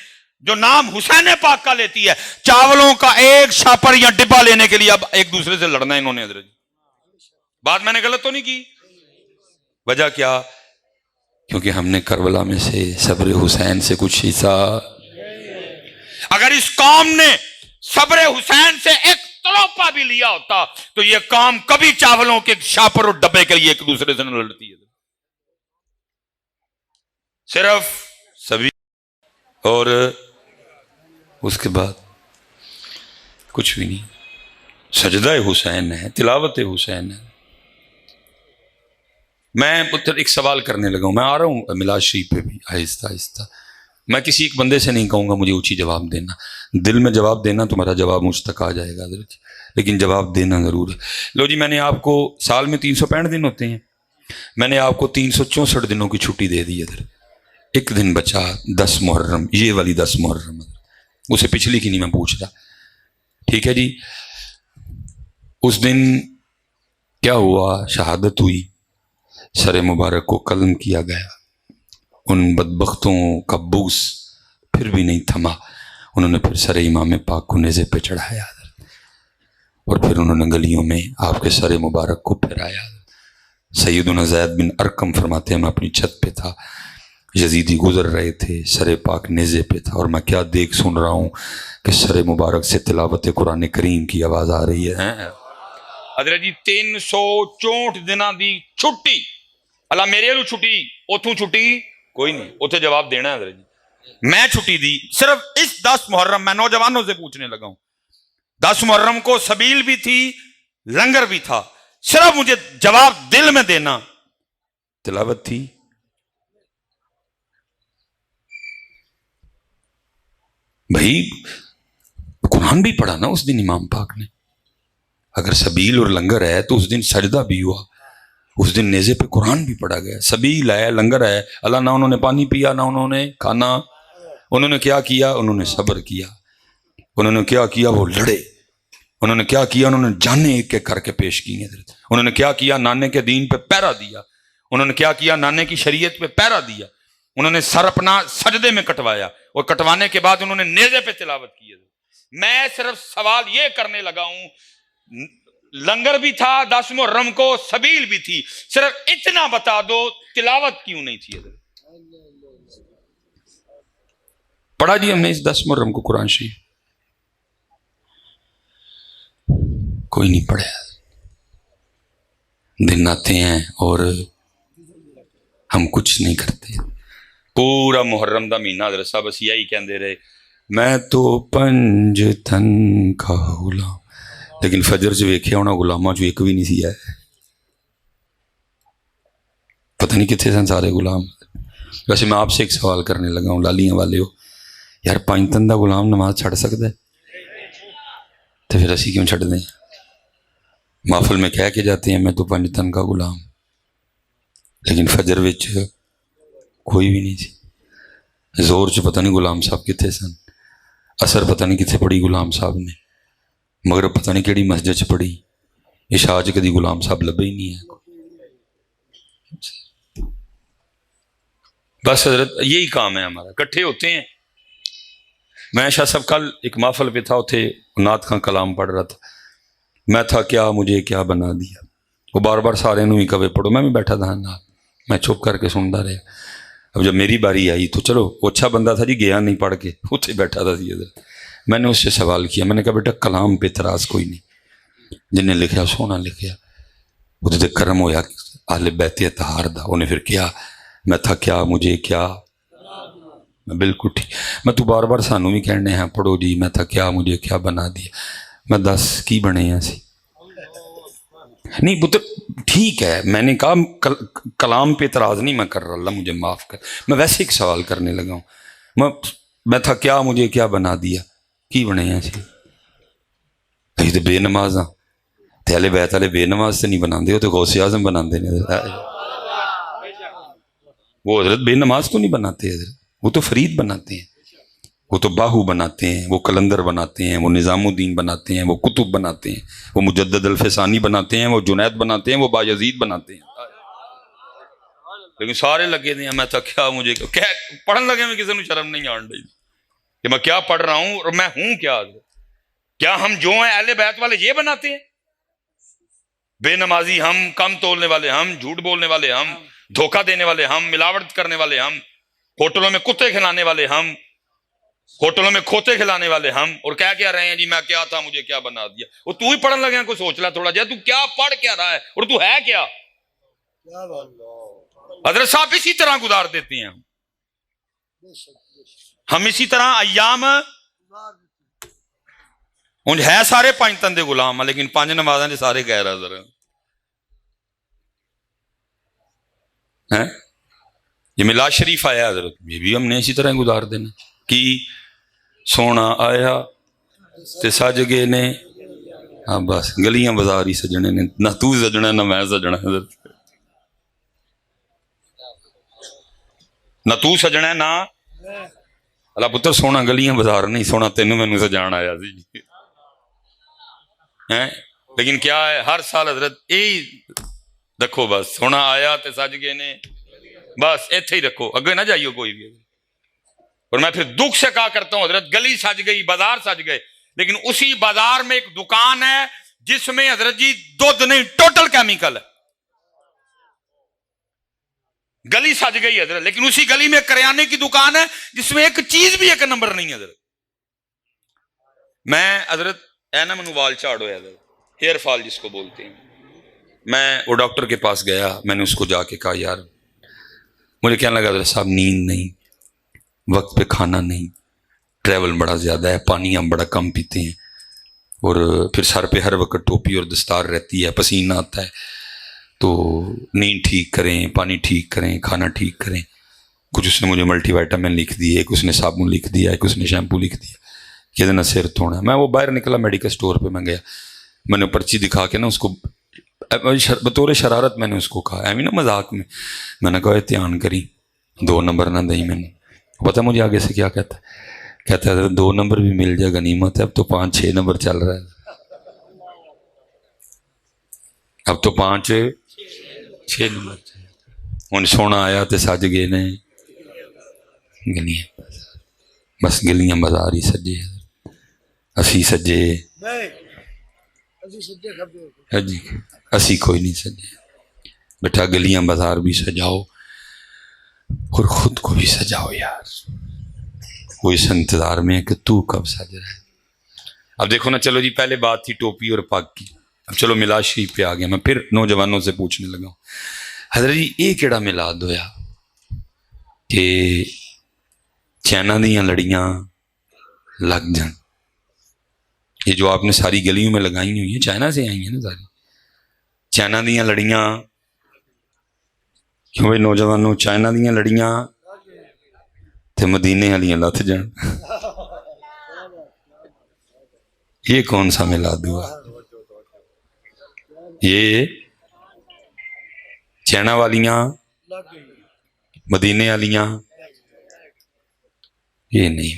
جو نام حسین پاک کا لیتی ہے، چاولوں کا ایک شاپر یا ڈبہ لینے کے لیے اب ایک دوسرے سے لڑنا ہے انہوں نے. حضرت بات میں نے غلط تو نہیں کی؟ وجہ کیا؟ کیونکہ ہم نے کربلا میں سے صبر حسین سے کچھ حصہ. اگر اس قوم نے صبر حسین سے ایک تلوپا بھی لیا ہوتا تو یہ قوم کبھی چاولوں کے شاپر اور ڈبے کے لیے ایک دوسرے سے نہ لڑتی ہے. صرف سبھی اور اس کے بعد کچھ بھی نہیں. سجدہ حسین ہے، تلاوت حسین ہے. میں پتر ایک سوال کرنے لگا ہوں، میں آ رہا ہوں میلاد شریف پہ بھی آہستہ آہستہ. میں کسی ایک بندے سے نہیں کہوں گا مجھے اونچی جواب دینا، دل میں جواب دینا تمہارا جواب مجھ تک آ جائے گا حضرت، لیکن جواب دینا ضرور ہے. لو جی، میں نے آپ کو سال میں 365 دن ہوتے ہیں، میں نے آپ کو 364 دنوں کی چھٹی دے دی حضرت. ایک دن بچا 10 محرم، یہ والی 10 محرم، اسے پچھلی کی نہیں میں پوچھ رہا. ٹھیک ہے جی. اس دن کیا ہوا؟ شہادت ہوئی، سر مبارک کو قلم کیا گیا. ان بدبختوں کا بوس پھر بھی نہیں تھما، انہوں نے پھر سر امام پاک کو نیزے پہ چڑھایا اور پھر انہوں نے گلیوں میں آپ کے سر مبارک کو پھرایا. سیدنا زید بن ارقم فرماتے ہیں میں اپنی چھت پہ تھا، یزیدی گزر رہے تھے، سر پاک نیزے پہ تھا، اور میں کیا دیکھ سن رہا ہوں کہ سر مبارک سے تلاوت قرآن کریم کی آواز آ رہی ہے. حضرت جی 364 دنوں دی چھٹی، اللہ میرے لو چھٹی، اتوں چھٹی کوئی نہیں، اتنے جواب دینا ہے. حضرت جی میں چھٹی دی صرف اس 10 محرم. میں نوجوانوں سے پوچھنے لگا ہوں، 10 محرم کو سبیل بھی تھی، لنگر بھی تھا، صرف مجھے جواب دل میں دینا. تلاوت تھی. بھائی قرآن بھی پڑھا نا اس دن امام پاک نے. اگر سبیل اور لنگر ہے تو اس دن سجدہ بھی ہوا، اس دن نیزے پہ قرآن بھی پڑھا گیا. سبیل ہے، لنگر ہے. اللہ نہ انہوں نے پانی پیا نہ انہوں نے کھانا. انہوں نے کیا کیا؟ انہوں نے صبر کیا. انہوں نے کیا کیا؟ وہ لڑے. انہوں نے کیا کیا؟ انہوں نے جانیں ایک ایک کر کے پیش کی. انہوں نے کیا کیا؟ نانے کے دین پہ پہرا دیا. انہوں نے کیا کیا؟ نانے کی شریعت پہ پہرا دیا. انہوں نے سر اپنا سجدے میں کٹوایا، اور کٹوانے کے بعد انہوں نے نیزے پہ تلاوت کی. میں صرف سوال یہ کرنے لگا ہوں، لنگر بھی تھا 10 محرم کو، سبیل بھی تھی، صرف اتنا بتا دو تلاوت کیوں نہیں تھی؟ پڑھا جی ہم نے اس 10 محرم کو قرآن شریف؟ کوئی نہیں پڑھا. دن آتے ہیں اور ہم کچھ نہیں کرتے. پورا محرم دا مہینہ حضرت صاحب بس یہی کہندے رہے، میں تو پنج تن کا غلام. لیکن فجر چ ویکھیا ہونا غلاماں چ ایک بھی نہیں سی ہے. پتہ نہیں کتنے سن سارے غلام. ویسے میں آپ سے ایک سوال کرنے لگا ہوں، لالیاں والے ہو، یار 5 تن دا غلام نماز چھڑ سکتا ہے؟ تو پھر اسی کیوں چھڑ دیں؟ محفل میں کہہ کے جاتے ہیں میں تو 5 تن کا غلام، لیکن فجر وچ کوئی بھی نہیں سی. زور چ پتہ نہیں غلام صاحب کتنے سن، اثر پتہ نہیں کتنے پڑھی غلام صاحب نے، مگر پتہ نہیں کیڑی مسجد چ پڑھی. عشاء چ کدی غلام صاحب لبے ہی نہیں ہے. بس حضرت یہی کام ہے ہمارا، کٹھے ہوتے ہیں. میں شاہ صاحب کل ایک محفل پہ تھا، اتنے نعت خاں کلام پڑھ رہا تھا. میں تھا کیا مجھے کیا بنا دیا، وہ بار بار سارے نو ہی کہے پڑھو. میں بھی بیٹھا تھا نا، میں چپ کر کے سنتا رہا. اب جب میری باری آئی تو چلو، وہ اچھا بندہ تھا جی، گیا نہیں پڑھ کے، اتنے بیٹھا تھا جی. میں نے اس سے سوال کیا، میں نے کہا بیٹا کلام پہ اعتراض کوئی نہیں، جن نے لکھیا سونا لکھیا، وہ تو کرم ہویا اہل بیت اطہار دا. انہیں پھر کیا، میں تھا کیا مجھے کیا، میں بالکل ٹھیک. میں تو بار بار سانو بھی کہنے ہیں پڑھو جی، میں تھا کیا مجھے کیا بنا دیا. میں 10 کی بنے ہیں سی نہیں پتر. ٹھیک ہے، میں نے کہا کلام پہ اعتراض نہیں میں کر رہا، اللہ مجھے معاف کر. میں ویسے ایک سوال کرنے لگا ہوں، میں تھا کیا مجھے کیا بنا دیا، کی بنے ہیں سی؟ ابھی تو بے نماز ہاں، تے اہل بیت والے بے نماز سے نہیں بنا دے، وہ تو غوث اعظم بنا دے. وہ حضرت بے نماز تو نہیں بناتے حضرت، وہ تو فرید بناتے ہیں. وہ تو باہو بناتے ہیں، وہ کلندر بناتے ہیں، وہ نظام الدین بناتے ہیں، وہ کتب بناتے ہیں، وہ مجدد الفسانی بناتے ہیں، وہ جنید بناتے ہیں، وہ بایزید بناتے ہیں، لیکن سارے لگے دے ہیں میں تو کیا مجھے پڑھن لگے میں کسی نے شرم نہیں آن رہی کہ میں کیا پڑھ رہا ہوں اور میں ہوں کیا ہم جو ہیں اہل بیت والے یہ بناتے ہیں؟ بے نمازی ہم، کم تولنے والے ہم، جھوٹ بولنے والے ہم، دھوکہ دینے والے ہم، ملاوٹ کرنے والے ہم، ہوٹلوں میں کتے کھلانے والے ہم، ہوٹلوں میں کھوتے کھلانے والے ہم، اور کیا رہے ہیں جی میں کیا تھا مجھے کیا بنا دیا۔ وہ تو ہی پڑھن لگے ہیں، کوئی سوچ لے تھوڑا جا تو کیا پڑھ کیا رہا ہے اور تو ہے کیا؟ حضرت صاحب اسی طرح گزار دیتے ہیں ہم اسی طرح ایام انج ہے سارے پانچ تندے غلام ہیں لیکن پانچ نمازاں دے سارے غیر حاضر ہیں۔ یہ میلاد شریف آیا حضرت، یہ بھی ہم نے اسی طرح گزار دینا کہ سونا آیا تے سج گئے نے، ہاں بس گلیاں بازار ہی سجنے نے، نہ تو سجنا نہ میں سجنا حضرت، نہ تو سجنا نہ اللہ پتر، سونا گلیاں بازار نہیں، سونا تینوں مینوں سجان آیا سی لیکن کیا ہے ہر سال حضرت یہی رکھو، بس سونا آیا تے سج گئے نے، بس ایتھے ہی رکھو، اگے نہ جائیو کوئی بھی۔ اور میں پھر دکھ سے کہا کرتا ہوں حضرت گلی سج گئی، بازار سج گئے، لیکن اسی بازار میں ایک دکان ہے جس میں حضرت جی دودھ نہیں ٹوٹل کیمیکل ہے۔ گلی سج گئی حضرت، لیکن اسی گلی میں کریانے کی دکان ہے جس میں ایک چیز بھی ایک نمبر نہیں حضرت۔ میں حضرت اینا منو وال چاڑ ہویا حضرت، ہیئر فال جس کو بولتے ہیں، میں وہ ڈاکٹر کے پاس گیا، میں نے اس کو جا کے کہا یار مجھے کہنے لگا حضرت صاحب نیند نہیں، وقت پہ کھانا نہیں، ٹریول بڑا زیادہ ہے، پانی ہم بڑا کم پیتے ہیں، اور پھر سر پہ ہر وقت ٹوپی اور دستار رہتی ہے، پسینہ آتا ہے، تو نیند ٹھیک کریں، پانی ٹھیک کریں، کھانا ٹھیک کریں۔ کچھ اس نے مجھے ملٹی وائٹامن لکھ دیے، ایک اس نے صابن لکھ دیا، ایک اس نے شیمپو لکھ دیا کہ دینا سر دھونا ہے۔ میں وہ باہر نکلا میڈیکل سٹور پہ، میں گیا، میں نے پرچی دکھا کے نا اس کو بطور شرارت میں نے اس کو کہا، ایویں نا مذاق میں نے کہا دھیان کری 2 نمبر نہ دیں، میں نے پتا مجھے آگے سے کیا کہتا ہے، کہتا ہے 2 نمبر بھی مل جائے غنیمت ہے، اب تو 5-6 نمبر چل رہا ہے، اب تو 5-6 نمبر ہوں سونا آیا تو سج گئے نے گلیاں، بس گلیاں بازار ہی سجے، اسی سجے جی، اسی کوئی نہیں سجے، بیٹا گلیاں بازار بھی سجاؤ اور خود کو بھی سجاؤ یار، وہ اس انتظار میں ہے کہ تو کب سج رہا ہے۔ اب دیکھو نا، چلو جی پہلے بات تھی ٹوپی اور پاک کی، اب چلو میلاد شریف پہ آ گیا، میں پھر نوجوانوں سے پوچھنے لگا ہوں حضرت جی یہ کیڑا میلاد ہویا کہ چائنا دیاں لڑیاں لگ جان؟ یہ جو آپ نے ساری گلیوں میں لگائی ہوئی ہیں چائنا سے آئی ہیں نا ساری، چائنا دیاں لڑیاں، کیوں بھائی نوجوانوں، چائنا دیاں لڑیاں تے مدینے والیاں لتھ جان، یہ کون سا میلاد ہوا؟ یہ چائنا والیاں مدینے والیاں، یہ نہیں،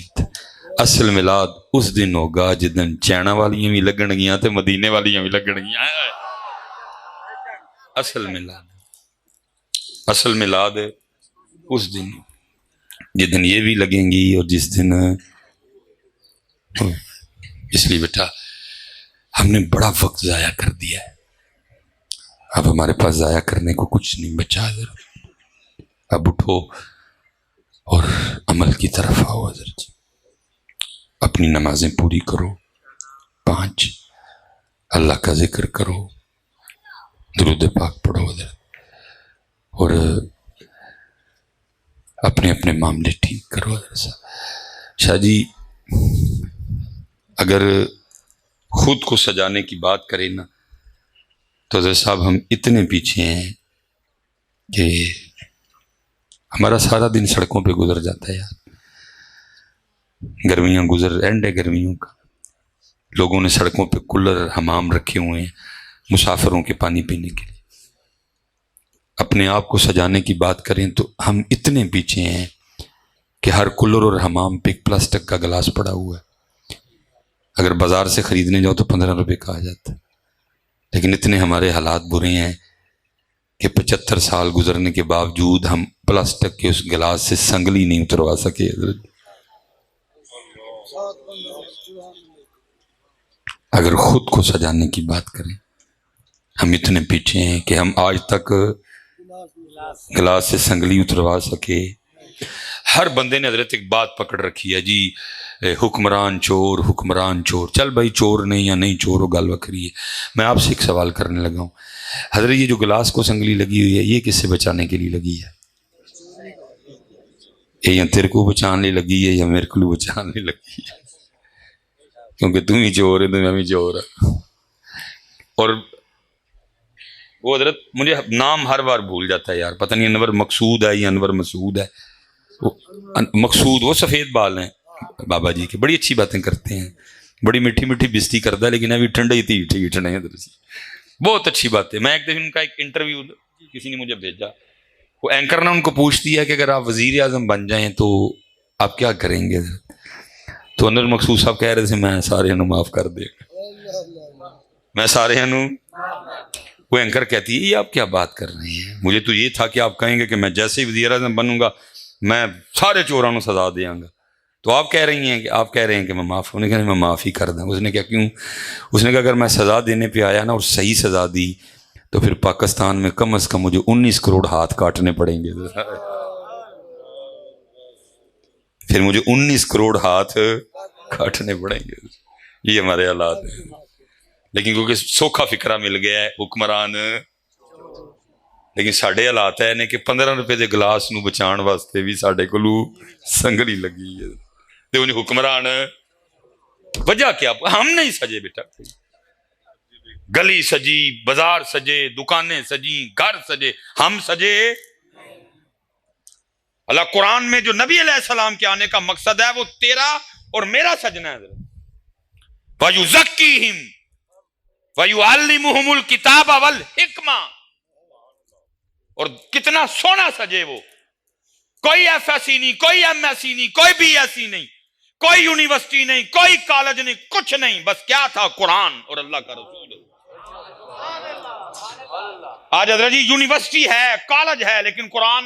اصل میلاد اس دن ہوگا جس دن چائنا والیاں بھی لگن گیاں تے مدینے والیاں بھی لگن گیاں۔ اصل میلاد اس دن جس دن یہ بھی لگیں گی، اور جس دن، اس لیے بیٹا ہم نے بڑا وقت ضائع کر دیا ہے، اب ہمارے پاس ضائع کرنے کو کچھ نہیں بچا حضرت، اب اٹھو اور عمل کی طرف آؤ حضرت، اپنی نمازیں پوری کرو، 5 اللہ کا ذکر کرو، درود پاک پڑھو حضرت، اور اپنے اپنے معاملے ٹھیک کرو حضرت۔ شاہ جی اگر خود کو سجانے کی بات کریں نا تو حضرت صاحب ہم اتنے پیچھے ہیں کہ ہمارا سارا دن سڑکوں پہ گزر جاتا ہے یار، گرمیاں گزر، اینڈ ہے گرمیوں کا، لوگوں نے سڑکوں پہ کولر حمام رکھے ہوئے ہیں مسافروں کے پانی پینے کے لیے، اپنے آپ کو سجانے کی بات کریں تو ہم اتنے پیچھے ہیں کہ ہر کولر اور حمام پہ ایک پلاسٹک کا گلاس پڑا ہوا ہے، اگر بازار سے خریدنے جاؤ تو 15 روپے کا آ جاتا ہے، لیکن اتنے ہمارے حالات برے ہیں کہ 75 سال گزرنے کے باوجود ہم پلاسٹک کے اس گلاس سے سنگلی نہیں اتروا سکے۔ اگر خود کو سجانے کی بات کریں، ہم اتنے پیچھے ہیں کہ ہم آج تک گلاس سے سنگلی اتروا سکے۔ ہر بندے نے حضرت ایک بات پکڑ رکھی ہے جی، حکمران چور، حکمران چور۔ چل بھائی چور نہیں یا نہیں چور ہو، گل وکری ہے۔ میں آپ سے ایک سوال کرنے لگا ہوں، حضرت یہ جو گلاس کو سنگلی لگی ہوئی ہے یہ کس سے بچانے کے لیے لگی ہے؟ یہ یا تیرے کو بچانے لگی ہے یا میرے کو بچانے لگی ہے، کیونکہ تم ہی چور ہے تو میں بھی چور ہے۔ اور وہ حضرت مجھے نام ہر بار بھول جاتا ہے یار، پتہ نہیں انور مقصود ہے یا انور مسعود ہے۔ مقصود وہ سفید بال ہیں بابا جی کے، بڑی اچھی باتیں کرتے ہیں، بڑی میٹھی میٹھی بستی کرتا ہے، لیکن ابھی ٹھنڈا ہی تھی ٹھیک ٹھنڈے بہت اچھی بات ہے۔ میں ایک دن ان کا ایک انٹرویو کسی نے مجھے بھیجا، وہ اینکر نے ان کو پوچھ دیا کہ اگر آپ وزیر اعظم بن جائیں تو آپ کیا کریں گے؟ تو انور مقصود صاحب کہہ رہے تھے میں سارے انو معاف کر دے گا، میں سارے انو۔ وہ اینکر کہتی ہے یہ آپ کیا بات کر رہے ہیں، مجھے تو یہ تھا کہ آپ کہیں گے کہ میں جیسے ہی وزیر اعظم بنوں گا میں سارے چوروں کو سزا دیاں گا، تو آپ کہہ رہی ہیں کہ آپ کہہ رہے ہیں کہ میں معاف ہونے کے میں معاف ہی کر دوں۔ اس نے کہا کیوں؟ اس نے کہا اگر میں سزا دینے پہ آیا نا اور صحیح سزا دی تو پھر پاکستان میں کم از کم مجھے 19 کروڑ ہاتھ کاٹنے پڑیں گے، پھر مجھے 19 کروڑ ہاتھ کاٹنے پڑیں گے۔ یہ ہمارے حالات ہیں، لیکن کیونکہ سوکھا فکرہ مل گیا ہے حکمران، لیکن ساڈے حالات ہے کہ 15 روپے دے گلاس نو بچان واسطے بھی ساڈے کولو سنگلی لگی ہے۔ تے انہیں حکمران وجہ کیا؟ ہم نہیں سجے بیٹا، گلی سجی، بازار سجے، دکانیں سجی، گھر سجے، ہم سجے۔ اللہ قرآن میں جو نبی علیہ السلام کے آنے کا مقصد ہے وہ تیرا اور میرا سجنا ہے۔ وَيُزَكِّيهِمْ وَيُعَلِّمُهُمُ الْكِتَابَ وَالْحِكْمَةَ، اور کتنا سونا سجے وہ، کوئی ایف ایس سی نہیں، کوئی ایم ایس سی نہیں، کوئی بی ایس سی نہیں، کوئی یونیورسٹی نہیں، کوئی کالج نہیں، کچھ نہیں، بس کیا تھا؟ قرآن اور اللہ کا رسول۔ آج حضرت جی یونیورسٹی ہے، کالج ہے، لیکن قرآن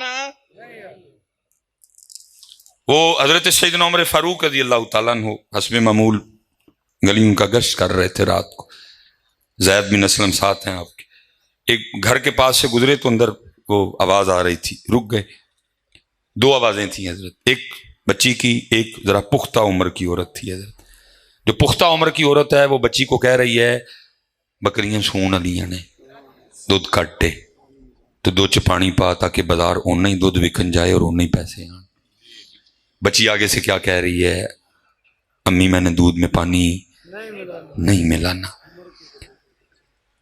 وہ حضرت سیدنا عمر فاروق رضی اللہ تعالیٰ عنہ حسب معمول گلیوں کا گشت کر رہے تھے رات کو، زید بن اسلم ساتھ ہیں آپ کے، ایک گھر کے پاس سے گزرے تو اندر وہ آواز آ رہی تھی، رک گئے۔ دو آوازیں تھیں حضرت، ایک بچی کی، ایک ذرا پختہ عمر کی عورت تھی حضرت۔ جو پختہ عمر کی عورت ہے وہ بچی کو کہہ رہی ہے بکریاں سون علیاں نے، دودھ کٹے تو دو چ پانی پا تاکہ بازار اونا ہی دودھ وکن جائے اور اونا ہی پیسے آن۔ بچی آگے سے کیا کہہ رہی ہے؟ امی میں نے دودھ میں پانی نہیں ملانا۔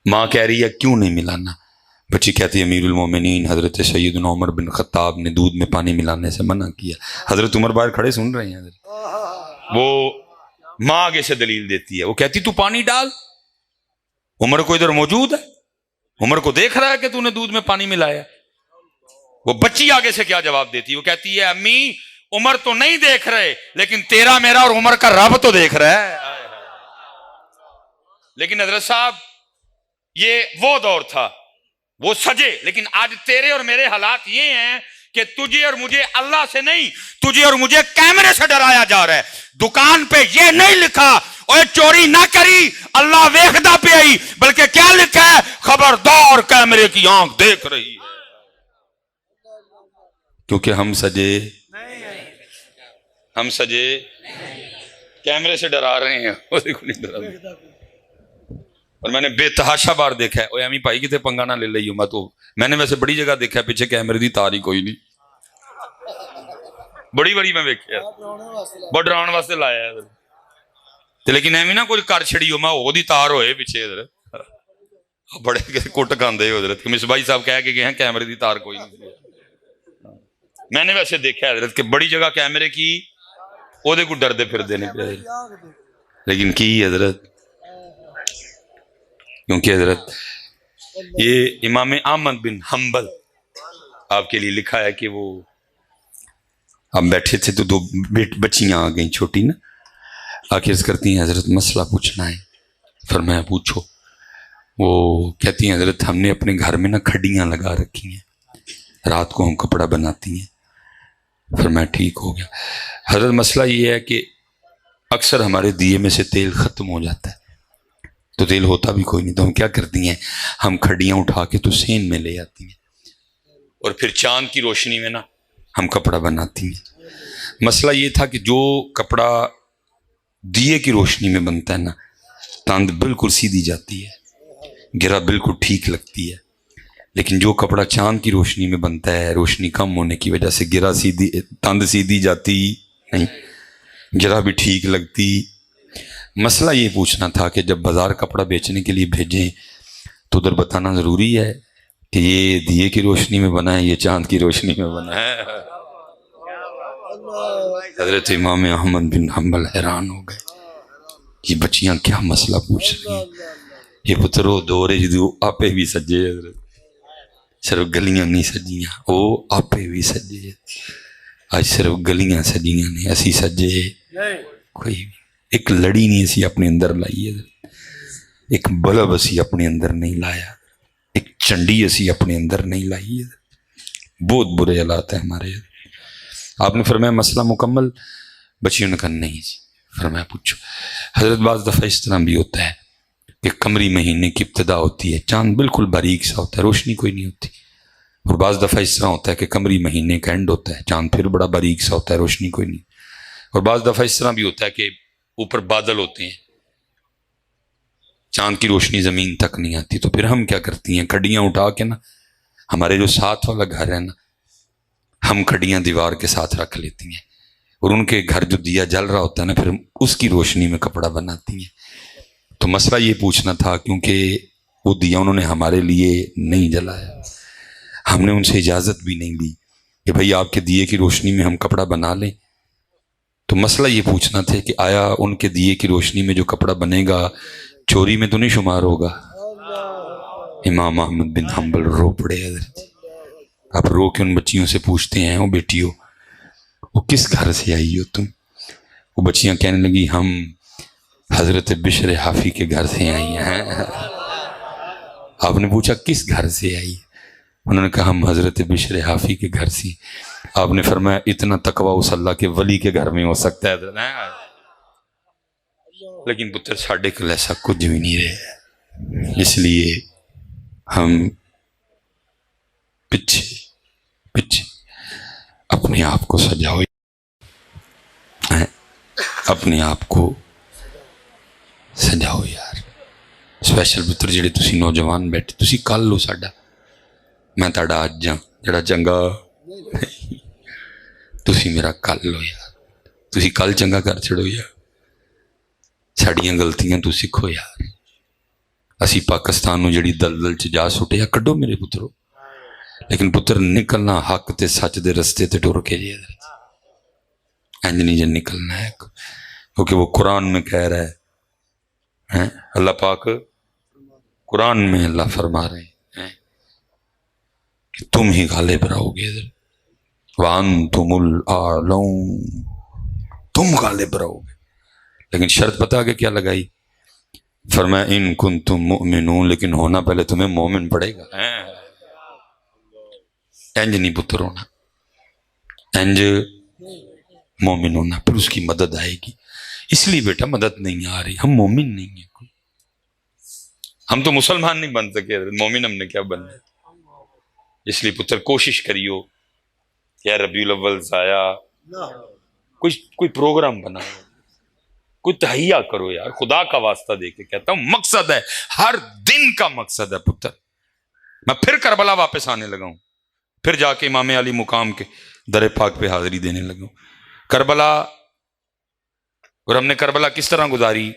ماں کہہ رہی ہے کیوں نہیں ملانا؟ بچی کہتی ہے امیر المومنین حضرت سیدنا عمر بن خطاب نے دودھ میں پانی ملانے سے منع کیا۔ حضرت عمر باہر کھڑے سن رہے ہیں حضرت۔ وہ ماں آگے سے دلیل دیتی ہے، وہ کہتی تو پانی ڈال، عمر کو ادھر موجود ہے، عمر کو دیکھ رہا ہے کہ تو نے دودھ میں پانی ملایا۔ وہ بچی آگے سے کیا جواب دیتی ہے؟ وہ کہتی ہے امی عمر تو نہیں دیکھ رہے، لیکن تیرا میرا اور عمر کا رب تو دیکھ رہا ہے۔ لیکن حضرت صاحب یہ وہ دور تھا، وہ سجے، لیکن آج تیرے اور میرے حالات یہ ہیں کہ تجھے اور مجھے اللہ سے نہیں، تجھے اور مجھے کیمرے سے ڈرایا جا رہا ہے۔ دکان پہ یہ نہیں لکھا اوے چوری نہ کری اللہ ویکھدا پہ آئی، بلکہ کیا لکھا ہے؟ خبردار کیمرے کی آنکھ دیکھ رہی ہے۔ کیونکہ ہم سجے کیمرے سے ڈرا رہے ہیں، اور میں نے بے تحاشا بار دیکھا ہے، اوے امی بھائی کتے پنگا نہ لے لئی ہوں، میں نے ویسے بڑی جگہ دیکھا ہے پیچھے کیمرے دی تار ہی کوئی نہیں، بڑی میں دیکھا بہت ڈراؤن واسطے لایا ہے، لیکن ایویں نہ کچھ کر چھڑی ہو میں وہ دی تار ہوئے پیچھے حضرت، بڑے کٹ کاندے حضرت، مصباحی صاحب کہہ کے گئے ہیں کیمرے دی تار کوئی نہیں۔ میں نے ویسے دیکھا ہے حضرت کہ بڑی جگہ کیمرے کی وہ دے کو ڈردے پھر دینے پہ، لیکن کی حضرت، کیونکہ حضرت یہ امام احمد بن حنبل آپ کے لیے لکھا ہے کہ وہ ہم بیٹھے تھے تو دو بچیاں آ گئیں چھوٹی نا، آ کے عرض کرتی ہیں حضرت مسئلہ پوچھنا ہے۔ فرمایا پوچھو۔ وہ کہتی ہیں حضرت ہم نے اپنے گھر میں نا کھڈیاں لگا رکھی ہیں، رات کو ہم کپڑا بناتی ہیں۔ فرمایا ٹھیک ہو گیا۔ حضرت مسئلہ یہ ہے کہ اکثر ہمارے دیے میں سے تیل ختم ہو جاتا ہے، تو تیل ہوتا بھی کوئی نہیں، تو ہم کیا کرتی ہیں، ہم کھڈیاں اٹھا کے تو سین میں لے آتی ہیں اور پھر چاند کی روشنی میں نا ہم کپڑا بناتی ہیں۔ مسئلہ یہ تھا کہ جو کپڑا دیے کی روشنی میں بنتا ہے نا، تاند بالکل سیدھی جاتی ہے، گرہ بالکل ٹھیک لگتی ہے، لیکن جو کپڑا چاند کی روشنی میں بنتا ہے، روشنی کم ہونے کی وجہ سے گرہ سیدھی، تاند سیدھی جاتی نہیں، گرہ بھی ٹھیک لگتی۔ مسئلہ یہ پوچھنا تھا کہ جب بازار کپڑا بیچنے کے لیے بھیجیں تو ادھر بتانا ضروری ہے کہ یہ دیے کی روشنی میں بنا ہے، یہ چاند کی روشنی میں بنا ہے۔ حضرت امام احمد بن حنبل حیران ہو گئے، یہ بچیاں کیا مسئلہ پوچھ رہی ہیں، یہ پترو دورے جدو آپے بھی سجے، حضرت صرف گلیاں نہیں سجیاں، وہ آپے بھی سجے، آج صرف گلیاں سجیاں نہیں، اسی سجے کوئی بھی ایک لڑی نہیں اسی اپنے اندر لائی ہے، ایک بلب اسی اپنے اندر نہیں لایا، ایک چنڈی اسی اپنے اندر نہیں لائی ہے، بہت برے حالات ہیں ہمارے۔ آپ نے فرمایا مسئلہ مکمل؟ بچیوں نے کہا نہیں جی۔ فرمایا پوچھو۔ حضرت بعض دفعہ اس طرح بھی ہوتا ہے کہ قمری مہینے کی ابتدا ہوتی ہے، چاند بالکل باریک سا ہوتا ہے، روشنی کوئی نہیں ہوتی، اور بعض دفعہ اس طرح ہوتا ہے کہ قمری مہینے کا اینڈ ہوتا ہے، چاند پھر بڑا باریک سا ہوتا ہے، روشنی کوئی نہیں، اور بعض دفعہ اس طرح بھی ہوتا ہے کہ اوپر بادل ہوتے ہیں، چاند کی روشنی زمین تک نہیں آتی، تو پھر ہم کیا کرتی ہیں، کھڈیاں اٹھا کے نا، ہمارے جو ساتھ والا گھر ہے نا، ہم کھڈیاں دیوار کے ساتھ رکھ لیتی ہیں، اور ان کے گھر جو دیا جل رہا ہوتا ہے نا، پھر اس کی روشنی میں کپڑا بناتی ہیں۔ تو مسئلہ یہ پوچھنا تھا، کیونکہ وہ دیا انہوں نے ہمارے لیے نہیں جلایا، ہم نے ان سے اجازت بھی نہیں لی کہ بھئی آپ کے دیے کی روشنی میں ہم کپڑا بنا لیں، تو مسئلہ یہ پوچھنا تھا کہ آیا ان کے دیے کی روشنی میں جو کپڑا بنے گا چوری میں تو نہیں شمار ہوگا؟ امام احمد بن حنبل رو پڑے حضرت۔ آپ رو کے ان بچیوں سے پوچھتے ہیں، او بیٹیو وہ کس گھر سے آئی ہو تم؟ وہ بچیاں کہنے لگی ہم حضرت بشر حافی کے گھر سے آئی ہیں۔ آپ نے پوچھا کس گھر سے آئی؟ انہوں نے کہا ہم حضرت بشر حافی کے گھر سے۔ آپ نے فرمایا اتنا تقوی اس اللہ کے ولی کے گھر میں ہو سکتا ہے حضرت، لیکن پتر ساڑھے کل ایسا کچھ بھی نہیں رہے، اس لیے ہم پچھے اپنے آپ کو سجاؤ، اپنے آپ کو سجاؤ یار۔ سپیشل پتر جڑے تسی نوجوان بیٹھے، تسی کل لو ساڈا، میں تاڑا آج جاں جڑا چنگا، تسی میرا کل لو یار، تسی کل چنگا کر چھڑو یار، ساڑیاں غلطیاں تو سکھو یار۔ اسی پاکستان نو جڑی دلدل چ جا سٹے یا کڈو میرے پترو، لیکن پتر نکلنا حق تے سچ دے رستے تے ٹر کے جی، انج نہیں جن نکلنا ہے، کیونکہ وہ قرآن میں کہہ رہا ہے، اللہ پاک قرآن میں اللہ فرما رہے ہیں کہ تم ہی غالب رہو گے، وَأَنْتُمُ الْأَعْلَوْنَ، تم غالب رہو گے، لیکن شرط پتہ کہ کیا لگائی؟ فرمایا ان کنتم مؤمنون، لیکن ہونا پہلے تمہیں مومن پڑے گا، انج نہیں پتر ہونا، انج مومن ہونا، پھر اس کی مدد آئے گی۔ اس لیے بیٹا مدد نہیں آ رہی، ہم مومن نہیں ہیں، کوئی ہم تو مسلمان نہیں بن سکے، مومن ہم نے کیا بننا ہے؟ اس لیے پتر کوشش کریو، یا ربیع الاول آیا، کوئی پروگرام بناؤ، کوئی تہیہ کرو یار، خدا کا واسطہ دے کے کہتا ہوں، مقصد ہے، ہر دن کا مقصد ہے پتر۔ میں پھر کربلا واپس آنے لگا ہوں، پھر جا کے امام علی مقام کے در پاک پہ حاضری دینے لگا ہوں۔ کربلا، اور ہم نے کربلا کس طرح گزاری؟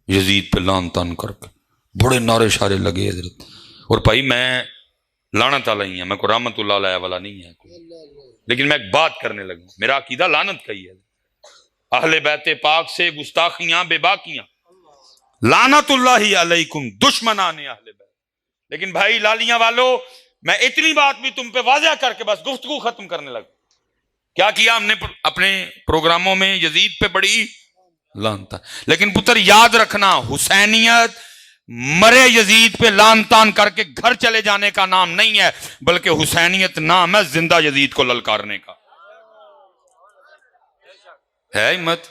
یزید پہ لان تان کر کے بڑے نعرے شارے لگے حضرت، اور بھائی میں لعنت والا ہی ہے، میں کوئی رحمت اللہ علیہ والا نہیں ہے کوئی، لیکن میں ایک بات کرنے لگا، میرا عقیدہ لعنت کا ہی ہے، اہل بیت پاک سے گستاخیاں بے باکیاں، لعنت اللہ علیکم دشمنان اہل بیت۔ لیکن بھائی لالیاں والو، میں اتنی بات بھی تم پہ واضح کر کے بس گفتگو ختم کرنے لگا، کیا کیا ہم نے اپنے پروگراموں میں؟ یزید پہ بڑی لان تان. لیکن پتر یاد رکھنا، حسینیت مرے یزید پہ لان تان کر کے گھر چلے جانے کا نام نہیں ہے، بلکہ حسینیت نام ہے زندہ یزید کو للکارنے کا. ہے ہمت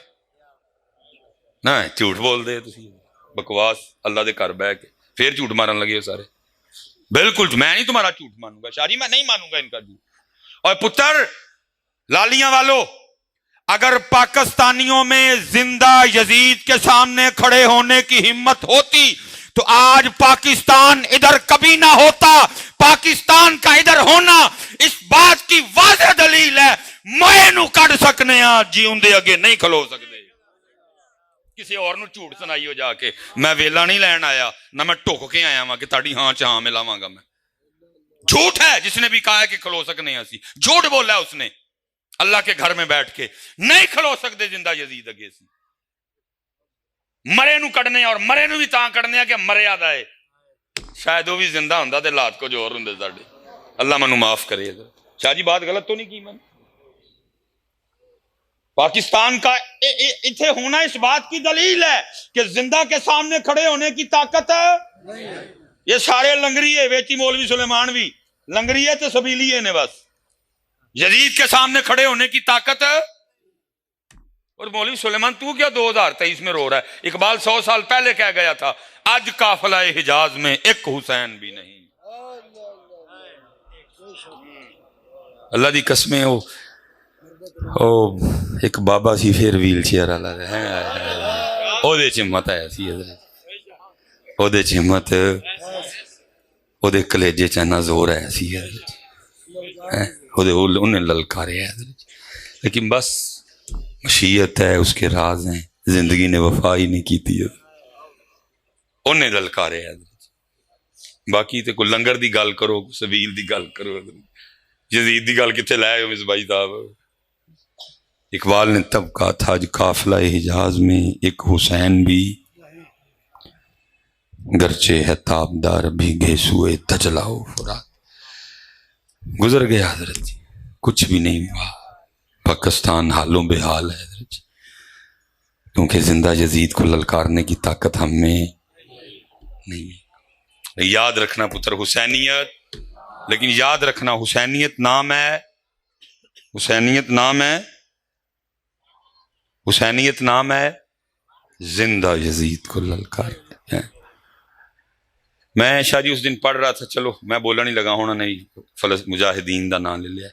نہ جھوٹ بول دے تسی بکواس اللہ دے گھر بہ کے پھر جھوٹ مارن لگے ہو سارے. بالکل میں نہیں تمہارا جھوٹ مانوں گا شاہ جی، میں نہیں مانوں گا ان کا جھوٹ. اور پتر لالیاں والو، اگر پاکستانیوں میں زندہ یزید کے سامنے کھڑے ہونے کی ہمت ہوتی تو آج پاکستان ادھر کبھی نہ ہوتا. پاکستان کا ادھر ہونا اس بات کی واضح دلیل ہے میں نو کٹ سکنے ہاں، جیوندے اگے نہیں کھلو سکتے. کسی اور نو جھوٹ سنائیو جا کے، میں ویلا نہیں لین آیا، نہ میں ٹوک کے آیا ہاں کہ تاڑی ہاں چاہاں ملاواں گا. میں جھوٹ ہے جس نے بھی کہا ہے کہ کھلو سکنے ہاں، سی جھوٹ بولا اس نے. اللہ کے گھر میں بیٹھ کے نہیں کھلو سکتے زندہ یزید اگے سی. مرے نو کڑنے اور مرے نو بھی تاں کڑنے کہ مرے آدھا ہے. شاید وہ بھی زندہ ہوندا تے لات کو جو اور ہوندے ساڈے. اللہ منو معاف کرے. شاہ جی بات غلط تو نہیں کی میں؟ پاکستان کا اتھے ہونا اس بات کی دلیل ہے کہ زندہ کے سامنے کھڑے ہونے کی طاقت ہے. یہ سارے لنگریے ویچی مولوی سلیمان بھی لنگریے تے سبیلیے نے بس. یزید کے سامنے کھڑے ہونے کی طاقت ہے. اور مولوی سلیمان تو کیا 2023 میں رو رہا ہے؟ اقبال 100 سال پہلے کہہ گیا تھا آج قافلہ حجاز میں ایک حسین بھی نہیں. اللہ دی قسمیں او ایک بابا سی پھر ویل چیئر والا او دے چمت آیا سی او دے چمت او دے کلیجے چانا زور آیا سی انہیں للکارے ہے. لیکن بس مشیت ہے، اس کے راز ہیں، زندگی نے وفا ہی نہیں کی تھی، انہیں للکارے ہے. باقی تے کوئی لنگر دی گل کرو، سبیل دی گل کرو، یزید دی گل کتے لائے ہو مصباحی صاحب؟ اقبال نے تب کہا تھا جو قافلہ حجاز میں ایک حسین بھی، گرچہ ہے تابدار بھی گھیسوئے دجلہ و فرات. گزر گیا حضرت جی، کچھ بھی نہیں ہوا. پاکستان حالوں بے حال ہے حضرت جی، کیونکہ زندہ یزید کو للکارنے کی طاقت ہم میں نہیں. یاد رکھنا پتر حسینیت، لیکن یاد رکھنا حسینیت نام ہے، حسینیت نام ہے، حسینیت نام ہے زندہ یزید کو للکار. میں شاہ جی اس دن پڑھ رہا تھا، چلو میں بولا نہیں لگا ہونا نہیں مجاہدین دا نام لے لیا.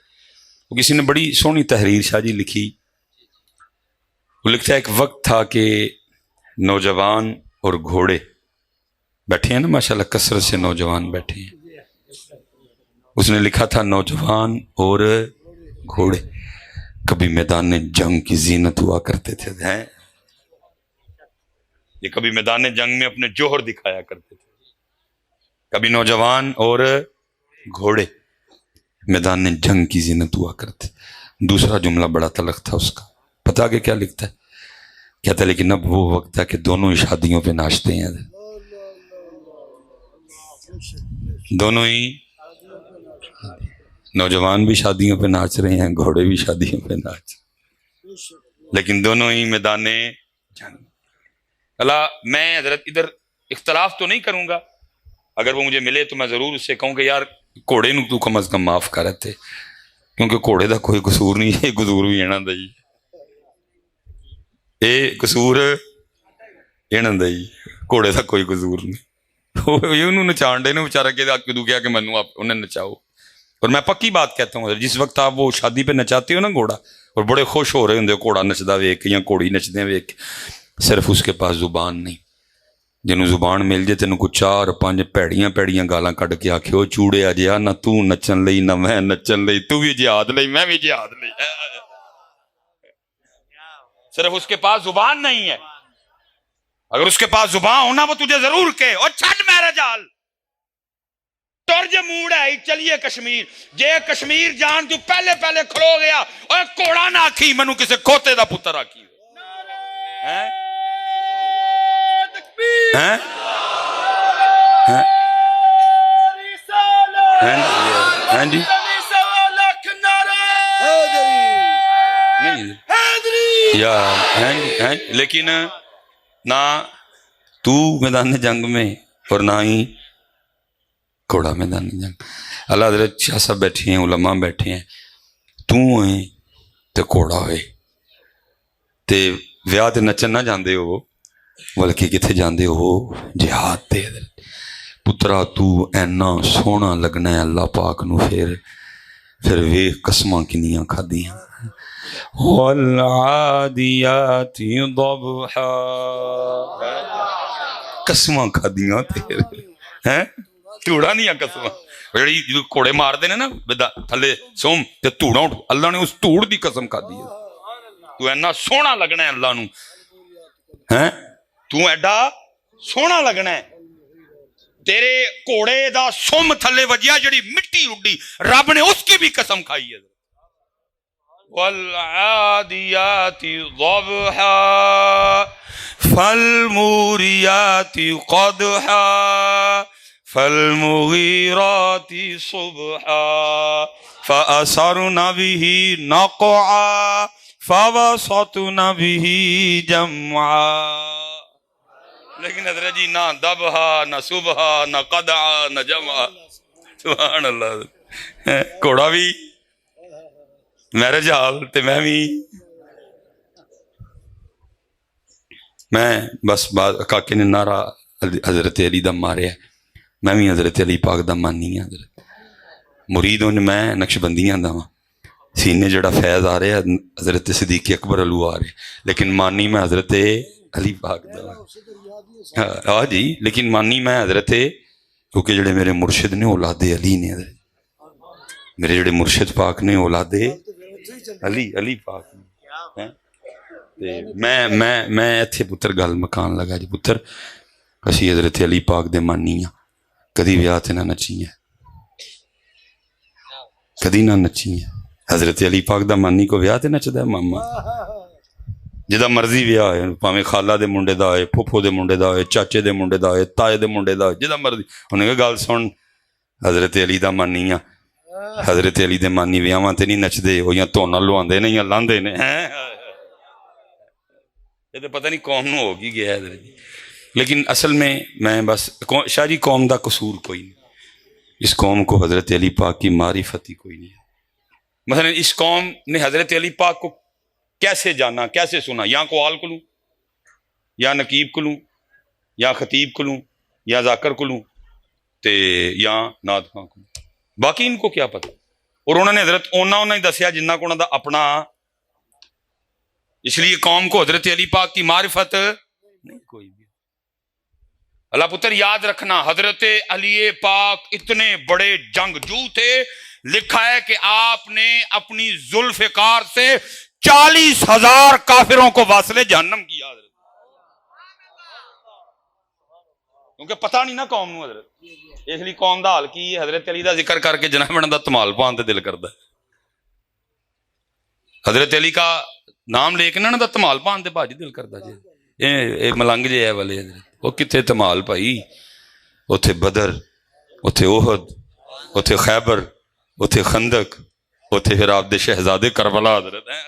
وہ کسی نے بڑی سونی تحریر شاہ جی لکھی. وہ لکھتا ہے ایک وقت تھا کہ نوجوان اور گھوڑے بیٹھے ہیں نا ماشاءاللہ، کثرت سے نوجوان بیٹھے ہیں. اس نے لکھا تھا نوجوان اور گھوڑے کبھی میدان جنگ کی زینت ہوا کرتے تھے. یہ کبھی میدان جنگ میں اپنے جوہر دکھایا کرتے تھے. کبھی نوجوان اور گھوڑے میدان جنگ کی زینت ہوا کرتے. دوسرا جملہ بڑا تلخ تھا اس کا، پتا کہ کیا لکھتا ہے؟ کہتا ہے لیکن اب وہ وقت ہے کہ دونوں ہی شادیوں پہ ناچتے ہیں. دونوں ہی نوجوان بھی شادیوں پہ ناچ رہے ہیں، گھوڑے بھی شادیوں پہ ناچ، لیکن دونوں ہی میدان جنگ. اللہ میں حضرت ادھر اختلاف تو نہیں کروں گا، اگر وہ مجھے ملے تو میں ضرور اس سے کہوں کہ یار گھوڑے نو تو کم از کم معاف کر رہے، کیونکہ گھوڑے دا کوئی قصور نہیں ہے، قصور بھی اینا دا ہی، اے قصور اینا دا ہی، گھوڑے دا کوئی قصور نہیں. انہوں نچان دے نا بچارہ کہ کدو کیا کہ منو آپ انہیں نچاؤ. اور میں پکی بات کہتا ہوں جس وقت آپ وہ شادی پہ نچاتے ہو نا گھوڑا، اور بڑے خوش ہو رہے ہوں گھوڑا نچدا ویک یا گھوڑی نچدے ویک، صرف اس کے پاس زبان نہیں. جنہوں زبان مل جائے تینوں کو 4-5 پیڑیاں پیڑیاں گالاں کٹ کے آکھے او چوڑے آجیا نہ تو نچن لئی نہ میں نچن لئی، تو بھی جہاد لئی میں بھی جہاد لئی. صرف اس کے پاس زبان نہیں ہے. اگر اس کے پاس زبان ہونا وہ تجھے ضرور کہے اور چھٹ میرا جال تور جے موڑ ہے چلیے کشمیر. جے کشمیر جان تو پہلے پہلے کھلو گیا اور کوڑا نہ آکھی منو کسے کھوتے دا پتر آکھی. یا ہیں لیکن نہ تو میدان جنگ میں اور نہ ہی گھوڑا میدان جنگ. اللہ حضرت شاہ صاحب بیٹھے ہیں، علماء بیٹھے ہیں، تو ہوئے تے گھوڑا ہوئے تے ویاہ تے نچن نہ جاندے ہو بلکہ کتنے جاندے ہو جہاد تے. پترا تو اینا سونا لگنا ہے اللہ پاک نو، پھر ویخ قسماں کنیاں کھادیاں. والعادیات ضبحا، قسماں کھادیاں ہیں توڑا نہیں قسماں جڑی کوڑے مار دے نا تھلے سوم تے توڑا اٹھ، اللہ نے اس توڑ دی قسم کھادی ہے. تو اینا سونا لگنا ہے اللہ نو، ہیں تو ایڈا سونا لگنا ہے. تیرے کوڑے دا سم تھلے وجیا جڑی مٹی اڈی، رب نے اس کی بھی قسم کھائی ہے. والعادیات ضبحا فالموریات قدحا فالمغیرات صبحا فأثرن به نقعا فوسطن به جمعا. لیکن حضرت جی نہ دبہا نہ صبحا نہ قدعا نہ جمعا. سبحان اللہ. گھوڑا بھی میرے حال تے میں بس کاکے نے نعرہ حضرت علی دا ماریا، میں بھی حضرت علی پاک دا مانی ہوں. حضرت مرید ہوں میں نقش بندیاں دا ہاں، سینے جڑا فیض آ رہا ہے حضرت صدیق اکبر علو آ رہے، لیکن مانی میں حضرت علی پاک دا ہاں جی. لیکن مانی میں حضرت، کیونکہ جڑے میرے مرشد نے اولاد علی نے، حضرت میرے جڑے مرشد پاک نے اولاد علی پاک نے. میں اتھے پتر گل مکان لگا جی پتر اسی حضرت علی پاک دے مانی ہاں، کدی ویاہ تے نہ نچی ہیں، کدی نہ نچی ہیں. حضرت علی پاک دا مانی کو ویاہ تے نچدا ہے ماما، جدا مرضی ویاہ ہے، پاویں خالہ دے منڈے دا ہوئے، پھپھو دے منڈے دا ہوئے، چاچے دے منڈے دا ہوئے، تائے دے منڈے دا ہوئے، جدا مرضی. انہیں کہا گل سن حضرت علی دا مانی ہاں، حضرت علی دے مانی ویاواں تے نہیں نچدے، وہ یا تونا لواندے نے یا لاندے نے. یہ تو پتہ نہیں قوم نو ہو گی گیا ہے. لیکن اصل میں بس شاہ جی قوم دا قصور کوئی نہیں، اس قوم کو حضرت علی پاک کی معرفت ہی کوئی نہیں ہے. مثلا اس قوم نے حضرت علی پاک کو کیسے جانا، کیسے سنا؟ یا قوال کو لوں، یا نقیب کو لوں، یا خطیب کو لوں، یا ذاکر کو لوں تے یا نعت خواں کو لوں، باقی ان کو کیا پتہ. اور انہوں نے حضرت انہوں ہی دسیا جنہ کو انہوں دا اپنا. اس لیے قوم کو حضرت علی پاک کی معرفت نہیں کوئی بھی. اللہ پتر یاد رکھنا حضرت علی پاک اتنے بڑے جنگجو تھے، لکھا ہے کہ آپ نے اپنی ذوالفقار سے 40,000 کافروں کو واصل جہنم کیا. حضرت کیونکہ پتہ نہیں نا قوم نو حضرت، اس لیے قوم دا حال کی ہے. حضرت علی دا ذکر کر کے جناب بڑا دا تمال پان تے دل کردا ہے. حضرت علی کا نام لے کے نا دا تمال پان تے بھاجی دل کردا جی. اے ملنگ جے ہے والے حضرت، وہ کتنے تمال پائی، اتھے بدر، اتھے احد، اتھے خیبر، اتھے خندق، اتھے پھر آپ دے شہزادے کربلا حضرت ہیں.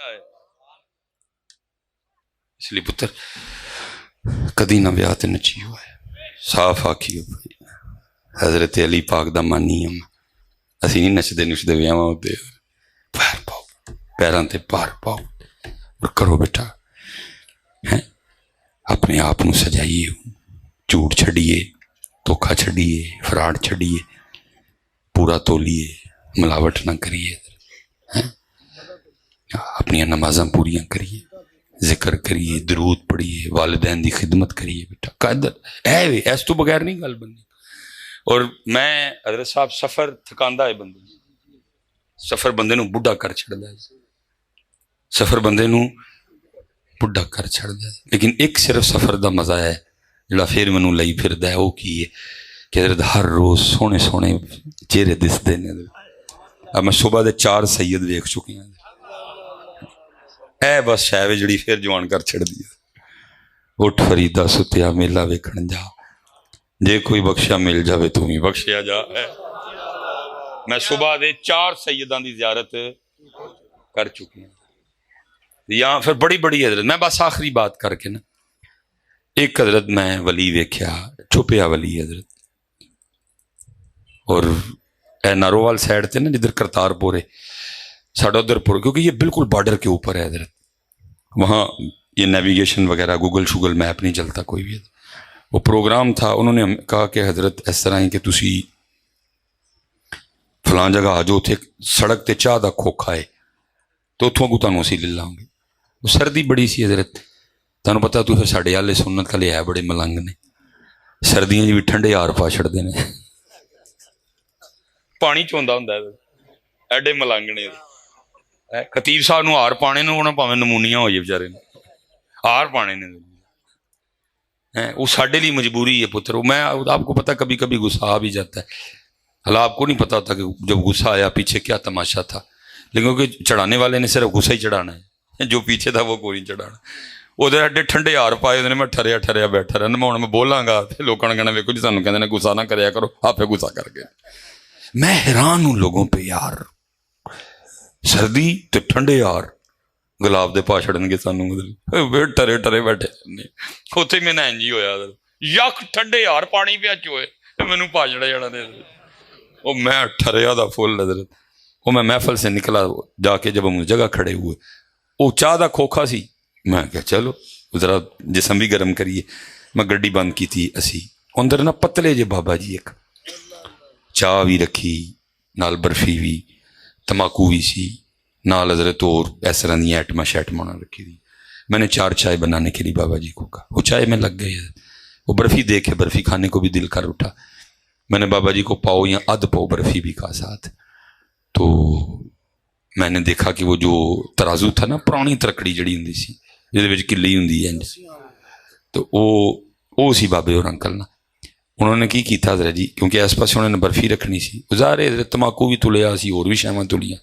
اس لیے پتر کدی نہ بیاہ تے نچی ہوا ہے، صاف آکھی ہو بھائی حضرت علی پاک دا مانی ہم، اسی نہیں نچدے نچدے بیاواں ہوتے. پیر پاؤ، پیراں تے پار پاؤ اور کرو بیٹا اپنے آپ نو سجائیے، جھوٹ چھڑیے، دھوکھا چھڑیے، فراڈ چھڑیے، پورا تولیے، ملاوٹ نہ کریے، اپنی نمازاں پوریاں کریے، ذکر کریے، درود پڑھیے، والدین دی خدمت کریے. بیٹا قادر ہے ایس تو بغیر نہیں گل بنی. اور میں حضرت صاحب سفر تھکاندا ہے بندے، سفر بندے نو بڈھا کر چھڑدا ہے، سفر بندے نو بڈھا کر چھڑدا ہے. لیکن ایک صرف سفر دا مزہ ہے جڑا پھر مینوں لئی پھردا ہے، وہ کی ہے کہ حضرت ہر روز سونے سونے چہرے دسدے نے. اب میں صبح دے 4 سید ویکھ چکے ہیں، اے بس شاوے جڑی پھر جوان کر چھڑ دی. اٹھ فریدا ستیا میلہ ویکھن جا، جے کوئی بخشا مل جاوے تو ہی بخشیا جا. میں صبح دے 4 سیداں دی زیارت کر چکی ہیں. یا پھر بڑی بڑی حضرت. میں بس آخری بات کر کے نا, ایک حضرت میں ولی ویکھیا, چھپیا ولی حضرت, اور اے نارووال سائڈ تے نا جدھر کرتارپور ہے ساڑھا ادھر پور, کیونکہ یہ بالکل بارڈر کے اوپر ہے حضرت, وہاں یہ نیویگیشن وغیرہ گوگل شوگل میپ نہیں چلتا کوئی بھی. وہ پروگرام تھا, انہوں نے کہا کہ حضرت اس طرح ہی کہ تسی فلاں جگہ آ جاؤ, اتنے سڑک تے چاہ دا کھوکھا ہے تو اتوں کو تمہیں اسی لے لاؤں گے. وہ سردی بڑی سی حضرت, تمہیں پتا تو پھر ساڈے والے سنت والے ہے بڑے ملنگ نے, سردیاں بھی ٹھنڈے ہار پا چھڑتے ہیں, پانی چوندا ہوندا ہے, ایڈے ملنگ نے. خطیب صاحب نو ہار پانے نے, انہاں پاویں نمونیا ہو جائے بیچارے نے, ہار پانے نے. وہ ساڈے لیے مجبوری ہے پتر. میں آپ کو پتا کبھی کبھی غصہ آ بھی جاتا ہے, حالانکہ آپ کو نہیں پتا ہوتا کہ جب غصہ آیا پیچھے کیا تماشا تھا, لیکن کہ چڑھانے والے نے صرف غصہ ہی چڑھانا ہے, جو پیچھے تھا وہ کوئی نہیں چڑھانا. ادھر ایڈے ٹھنڈے ہار پائے ہوئے, میں ٹھریا ٹھریا بیٹھا رہا, میں ہوں میں بولاں گا لوگوں نے کہنا ویکھو جی سانوں کہندے نے غصہ نہ کریا کرو, آپ غصہ کر کے. میں حیران ہوں لوگوں پہ یار, سردی تو ٹھنڈے یار گلاب دے پا چھڑن گے سانوں, ٹرے ٹرے بیٹھے. اتنے میں نہ انجی ہویا یک ٹھنڈے یار پانی پیا چوئے مینوں پا چھڑا جانا دے. وہ میں ٹھریا دا فل حضرت. وہ میں محفل سے نکلا جا کے, جب ہم جگہ کھڑے ہوئے وہ چاہ دا کھوکھا سی, میں کہا چلو ذرا جسم بھی گرم کریے. میں گڈی بند کی تھی اسی, اندر نا پتلے جے بابا جی ایک چاہ بھی رکھی, نال برفی بھی, تماکو بھی سی نال حضرت, اور اس طرح دی ایٹما شیٹما رکھی تھی. میں نے 4 چائے بنانے کے لیے بابا جی کو کہا, وہ چائے میں لگ گئی. وہ برفی دیکھ کے برفی کھانے کو بھی دل کر اٹھا. میں نے بابا جی کو پاؤ یا ادھ پاؤ برفی بھی کہا ساتھ. تو میں نے دیکھا کہ وہ جو ترازو تھا نا, پرانی ترکڑی جڑی ہوں سی جہد کلی ہوں, تو وہ سی بابے اور انکل نا, انہوں نے کی کیتا حضرت جی, کیونکہ اس پاس انہوں نے برفی رکھنی سی, ظاہر حضرت تماکو بھی تلیا سی, اور بھی شیواں تلیاں.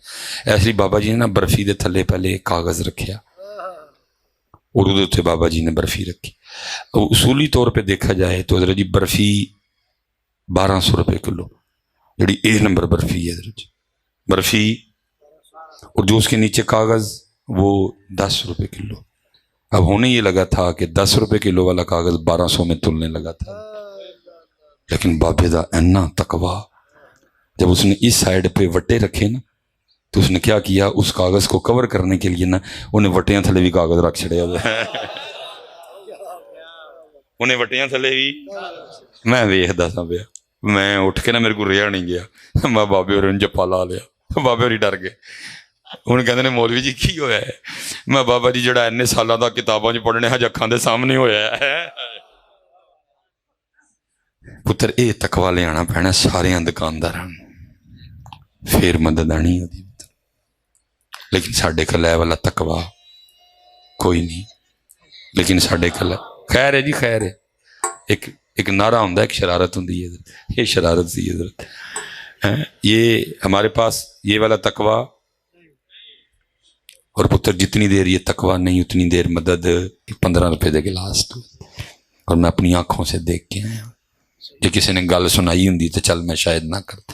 اس لیے بابا جی نے نا برفی دے تھلے پہلے کاغذ رکھیا, اور ادھر اتنے بابا جی نے برفی رکھی. اصولی طور پہ دیکھا جائے تو حضرت جی برفی 1200 روپے کلو, جڑی اے نمبر برفی ہے حضرت جی برفی, اور جو اس کے نیچے کاغذ وہ 10 روپے کلو. اب ہونے یہ لگا تھا کہ 10 روپے کلو والا کاغذ 1200 میں تلنے لگا تھا, لیکن بابے دا اینا تقوی, جب اس نے اس سائڈ پہ وٹے رکھے نا تو اس نے کیا کیا, اس کاغذ کو کور کرنے کے لیے نا انہیں وٹیاں تھلے بھی کاغذ رکھ چھڑیا. انہیں وٹیاں تھلے بھی میں ویکھدا سا پیا, میں اٹھ کے نا میرے کو رہا نہیں گیا, میں بابے اور جپا لا لیا. بابے اور ڈر گئے, ہوں کہندے نے مولوی جی کی ہویا ہے؟ میں بابا جی جڑا اینے سالاں دا کتاباں چ پڑھنے حج اکھاں دے سامنے ہویا ہے. پتر اے تقوی لے آنا پینا سارے دکانداراں, پھر مدد آنی ہوتی. لیکن ساڈے کول اے والا تقوی کوئی نہیں. لیکن ساڈے کول خیر ہے جی, خیر ہے. ایک نعرہ ہوندا ہے, ایک شرارت ہوندی ہے, یہ شرارت سی حضرت. یہ ہمارے پاس یہ والا تقوی, اور پتر جتنی دیر یہ تقوی نہیں اتنی دیر مدد 15 روپے دے گلاس تو, اور میں اپنی آنکھوں سے دیکھ کے آیا. جو کسی نے گل سنائی ہوں تو چل میں شاید نہ کرتا,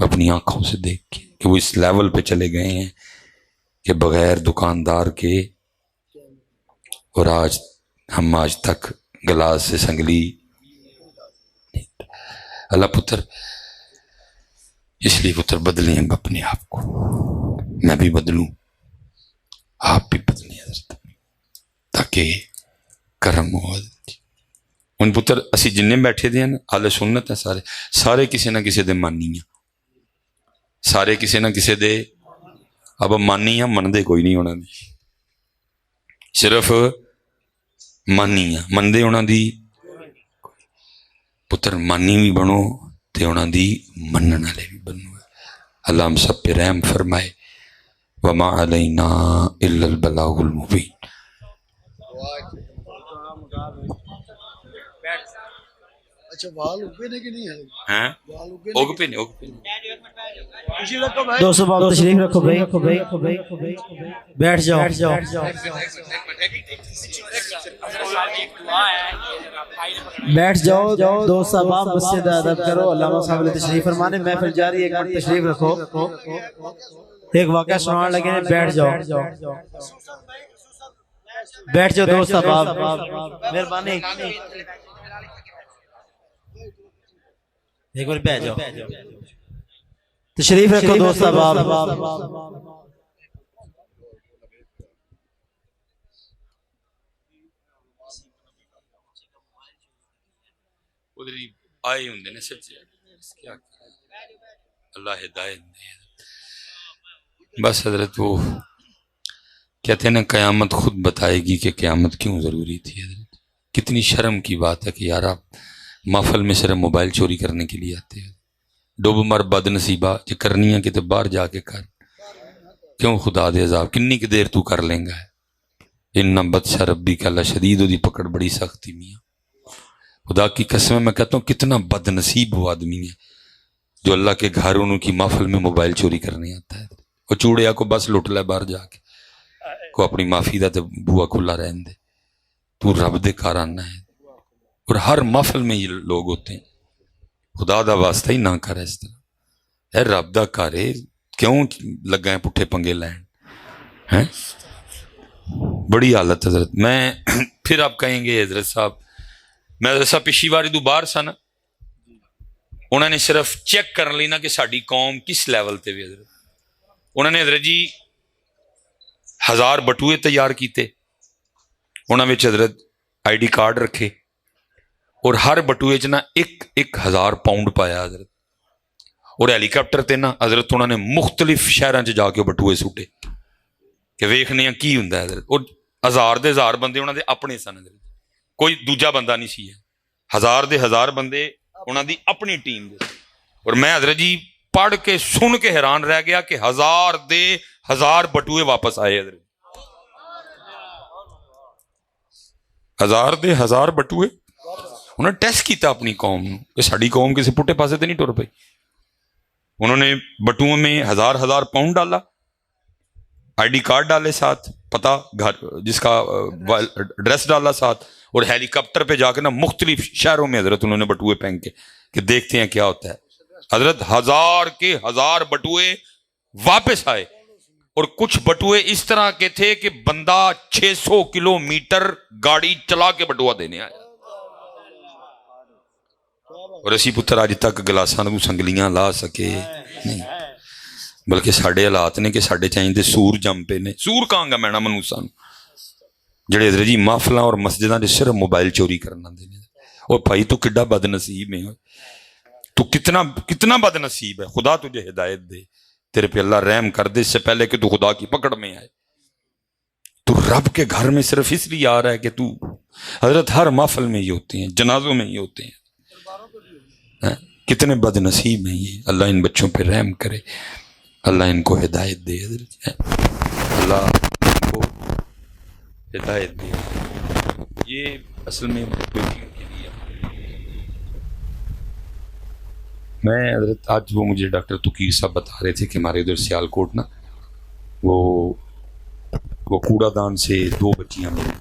اپنی آنکھوں سے دیکھ کے کہ وہ اس لیول پہ چلے گئے ہیں کہ بغیر دکاندار کے, اور آج تک گلاس سے سنگلی. اللہ پتر اس لیے پتر بدلیں اپنے آپ کو, میں بھی بدلوں, آپ بھی بدلیں حضرت, تاکہ کرم ہو. ان پتر اسی جننے بیٹھے دے ہیں اہل سنت ہیں, سارے کسی نہ کسی دے مانی ہیں, سارے کسی نہ کسی دے. اب مانی ہیں, مندے کوئی نہیں ہونا دی, صرف مانی ہیں, مندے ہونا دی. پتر مانی بھی بنو تے ہونا دی منن والے بھی بنو. اللہ ہم سب پہ رحم فرمائے. وما علینا الا البلاغ المبین. دوستو باب تشریف رکھو بھائی, بیٹھ جاؤ. بیٹھ جاؤ دوست صاحب, مسجد ادب کرو. علامہ صاحب نے تشریف فرمانے, محفل جاری, ایک منٹ تشریف رکھو. ایک واقعہ سنانے لگے ہیں, بیٹھ جاؤ. بیٹھ جاؤ دوست احباب, مہربانی ایک بار بیٹھ جاؤ, تشریف رکھو دوست احباب. ادھر ہی آئے ہوں نے سچے, کیا اللہ ہدایت دے. بس حضرت وہ کہتے ہیں نا قیامت خود بتائے گی کہ قیامت کیوں ضروری تھی. حضرت کتنی شرم کی بات ہے کہ یار آپ محفل میں صرف موبائل چوری کرنے کے لیے آتے ہیں. ڈوب مر بد نصیبہ جو کرنی ہے کہ باہر جا کے کر, کیوں خدا دے عذاب کنی کی دیر تو کر لیں گا. ان بدشا ربی کا اللہ شدید دی پکڑ بڑی سختی میاں. خدا کی قسم میں کہتا ہوں کتنا بد نصیب وہ آدمی ہے جو اللہ کے گھروں کی محفل میں موبائل چوری کرنے آتا ہے. وہ چوڑیا کو بس لٹ لے باہر جا کے, کو اپنی معافی دا تے بوا کھلا رہن دے. تو رب دے کار آنا ہے, اور ہر محفل میں یہ لوگ ہوتے ہیں. خدا دا واسطہ ہی نہ کر اس طرح, اے رب دا کارے کیوں لگا ہے پٹھے پنگے لین ہیں. بڑی حالت حضرت. میں پھر آپ کہیں گے حضرت صاحب, میں حضرت صاحب پچھلی باری تو باہر سا نا, انہوں نے صرف چیک کر لینا کہ ساری قوم کس لیول تے بھی. حضرت انہوں نے حضرت جی 1000 بٹوئے تیار کیتے, انہوں نے حضرت آئی ڈی کارڈ رکھے, اور ہر بٹوئے چ نا 1000 پاؤنڈ پایا حضرت. اور ہیلی کاپٹر تے نا حضرت انہوں نے مختلف شہراں چ جا کے بٹوئے سوٹے کہ ویکھنے ہیں کی ہوندا ہے حضرت. اور 1000 بندے انہوں نے اپنے سن حضرت, کوئی دوجا بندہ نہیں سی. 1000 بندے انہوں دی اپنی ٹیم دے. اور میں حضرت جی پڑھ کے سن کے حیران رہ گیا کہ 1000 بٹوئے واپس آئے حضرت. 1000 بٹوئے انہوں نے ٹیسٹ کیتا اپنی قوم کہ ساری قوم کسی پٹھے پاسے تے نہیں ٹر پئی. انہوں نے بٹوئے میں 1000 پاؤنڈ ڈالا, آئی ڈی کارڈ ڈالے ساتھ, پتا گھر جس کا ایڈریس ڈالا ساتھ, اور ہیلی کاپٹر پہ جا کے نا مختلف شہروں میں حضرت انہوں نے بٹوئے پھینک کے کہ دیکھتے ہیں کیا ہوتا ہے. حضرت 1000 بٹوئے واپس آئے, اور کچھ بٹوئے اس طرح کے تھے کہ بندہ 600 کلومیٹر گاڑی چلا کے بٹوا دینے آیا. اور اسی پتر آج تک گلاساں نوں سنگلیاں لا سکے نہیں, بلکہ ساڈے حالات نے کہ ساڈے چاہیے سور جم پے نے. سور کہاں گا میں منوساں جڑے حضرت جی محفلاں اور مسجداں دے صرف موبائل چوری کرنا دے. اور بھائی تو کڈا بد نصیب ہے, تو کتنا بد نصیب ہے. خدا تجھے ہدایت دے, تیرے پہ اللہ رحم کر دے, اس سے پہلے کہ تو خدا کی پکڑ میں آئے. تو رب کے گھر میں صرف اس لیے آ رہا ہے کہ تو حضرت ہر محفل میں یہ ہوتے ہیں, جنازوں میں یہ ہوتے ہیں. کتنے بد نصیب ہیں یہ. اللہ ان بچوں پہ رحم کرے, اللہ ان کو ہدایت دے. حضرت اللہ ان کو ہدایت دے. یہ اصل میں بیٹیوں کے لیے. میں حضرت آج وہ مجھے ڈاکٹر تقیر صاحب بتا رہے تھے کہ ہمارے ادھر سیال کوٹ نا وہ کوڑا دان سے 2 بچیاں ملی.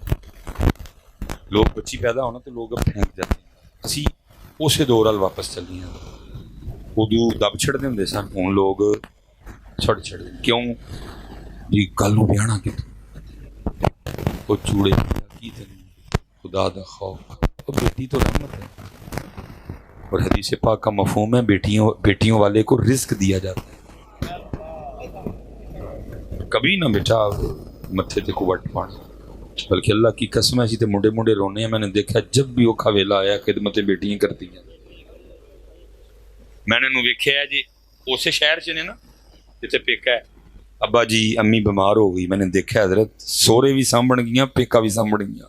لوگ بچی پیدا ہونا تو لوگ اب پھینک جاتے ہیں. اسی اسے دور وال واپس چلی ہیں. ادو دب چھڑتے ہوں سن, ہوں لوگ چھڑ کیوں جی کل نو بیاہنا کتوں وہ چوڑے کی خدا دا خوف. اور بیٹی تو رحمت ہے, اور حدیث پاک کا مفہوم ہے بیٹیوں والے کو رزق دیا جاتا ہے. کبھی نہ بیٹا متھے تے کو وٹ پانا, بلکہ اللہ کی قسم ایسی تے منڈے رونے ہیں. میں نے دیکھا جب بھی اوکھا ویلا آیا خدمتیں بیٹیاں کرتی ہیں. میں نے ویکھیا ہے جی اسے شہر چ نے نا جتے پیکا ہے, ابا جی امی بیمار ہو گئی, میں نے دیکھا حضرت سورے بھی سامبڑ گیا, پیکا بھی سامبڑ گیا.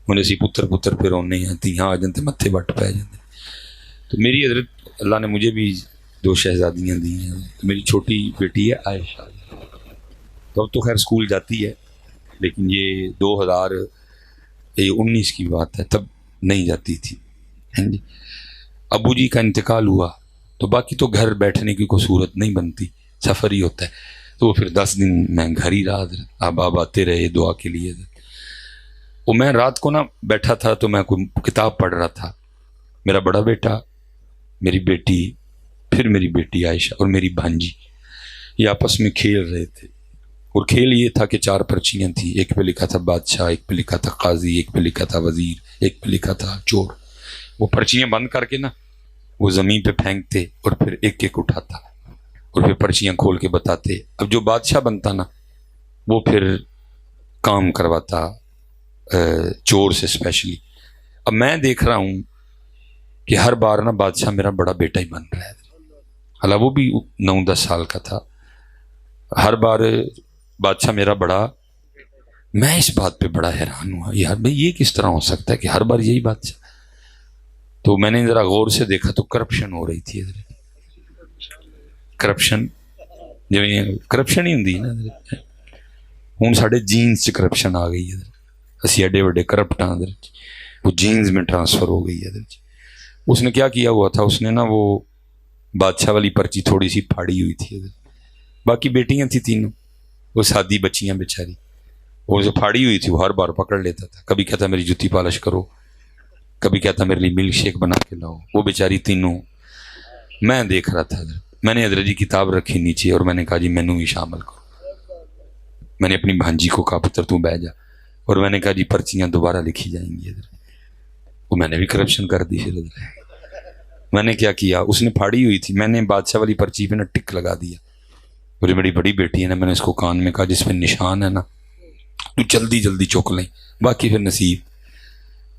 ہوں اسی پتر پہ رونے ہیں, تیاں آ جاتے متھے وٹ پی جاتے. تو میری حضرت اللہ نے مجھے بھی 2 شہزادیاں دی ہیں. تو میری چھوٹی بیٹی ہے عائشہ, تو اب تو خیر اسکول جاتی ہے, لیکن یہ 2019 کی بات ہے, تب نہیں جاتی تھی. ابو جی کا انتقال ہوا تو باقی تو گھر بیٹھنے کی کوئی صورت نہیں بنتی, سفر ہی ہوتا ہے. تو پھر 10 دن میں گھر ہی رہا. اب آتے رہے دعا کے لیے. وہ میں رات کو نا بیٹھا تھا تو میں کوئی کتاب پڑھ رہا تھا. میرا بڑا بیٹا, میری بیٹی, پھر میری بیٹی عائشہ اور میری بھانجی یہ آپس میں کھیل رہے تھے. اور کھیل یہ تھا کہ 4 پرچیاں تھیں، ایک پہ لکھا تھا بادشاہ، ایک پہ لکھا تھا قاضی، ایک پہ لکھا تھا وزیر، ایک پہ لکھا تھا چور۔ وہ پرچیاں بند کر کے نا وہ زمین پہ پھینکتے اور پھر ایک ایک اٹھاتا اور پھر پرچیاں کھول کے بتاتے۔ اب جو بادشاہ بنتا نا وہ پھر کام کرواتا چور سے اسپیشلی۔ اب میں دیکھ رہا ہوں کہ ہر بار نا بادشاہ میرا بڑا بیٹا ہی بن رہا ہے، حالانکہ وہ بھی 9-10 سال کا تھا، ہر بار بادشاہ میرا بڑا۔ میں اس بات پہ بڑا حیران ہوا، یار بھائی یہ کس طرح ہو سکتا ہے کہ ہر بار یہی بادشاہ؟ تو میں نے ذرا غور سے دیکھا تو کرپشن ہو رہی تھی، کرپشن کرپشن ہی ہوندی نا ہوں ساڈے جینز چ کرپشن آ گئی ہے، اسی ایڈے وڈے کرپٹ ہاں، وہ جینز میں ٹرانسفر ہو گئی ہے۔ اس نے کیا کیا ہوا تھا، اس نے نا وہ بادشاہ والی پرچی تھوڑی سی پھاڑی ہوئی تھی، باقی بیٹیاں تھیں 3، وہ سادی بچیاں بیچاری، وہ جو پھاڑی ہوئی تھی وہ ہر بار پکڑ لیتا تھا، کبھی کہتا میری جوتی پالش کرو، کبھی کہتا میرے لیے ملک شیک بنا کے لاؤ، وہ بیچاری تینوں۔ میں دیکھ رہا تھا، میں نے حضرت جی کتاب رکھی نیچے اور میں نے کہا جی مینوں بھی شامل کرو۔ میں نے اپنی بھانجی کو کہا پتر تو بہ جا، اور میں نے کہا جی پرچیاں دوبارہ لکھی جائیں گی ادھر۔ وہ میں نے بھی کرپشن کر دی۔ پھر میں نے کیا اس نے پھاڑی ہوئی تھی، میں نے بادشاہ والی پرچی پہ نا ٹک لگا دیا، اور میری بڑی بیٹی ہے نا، میں نے اس کو کان میں کہا جس پہ نشان ہے نا تو جلدی جلدی چوک لیں، باقی پھر نصیب۔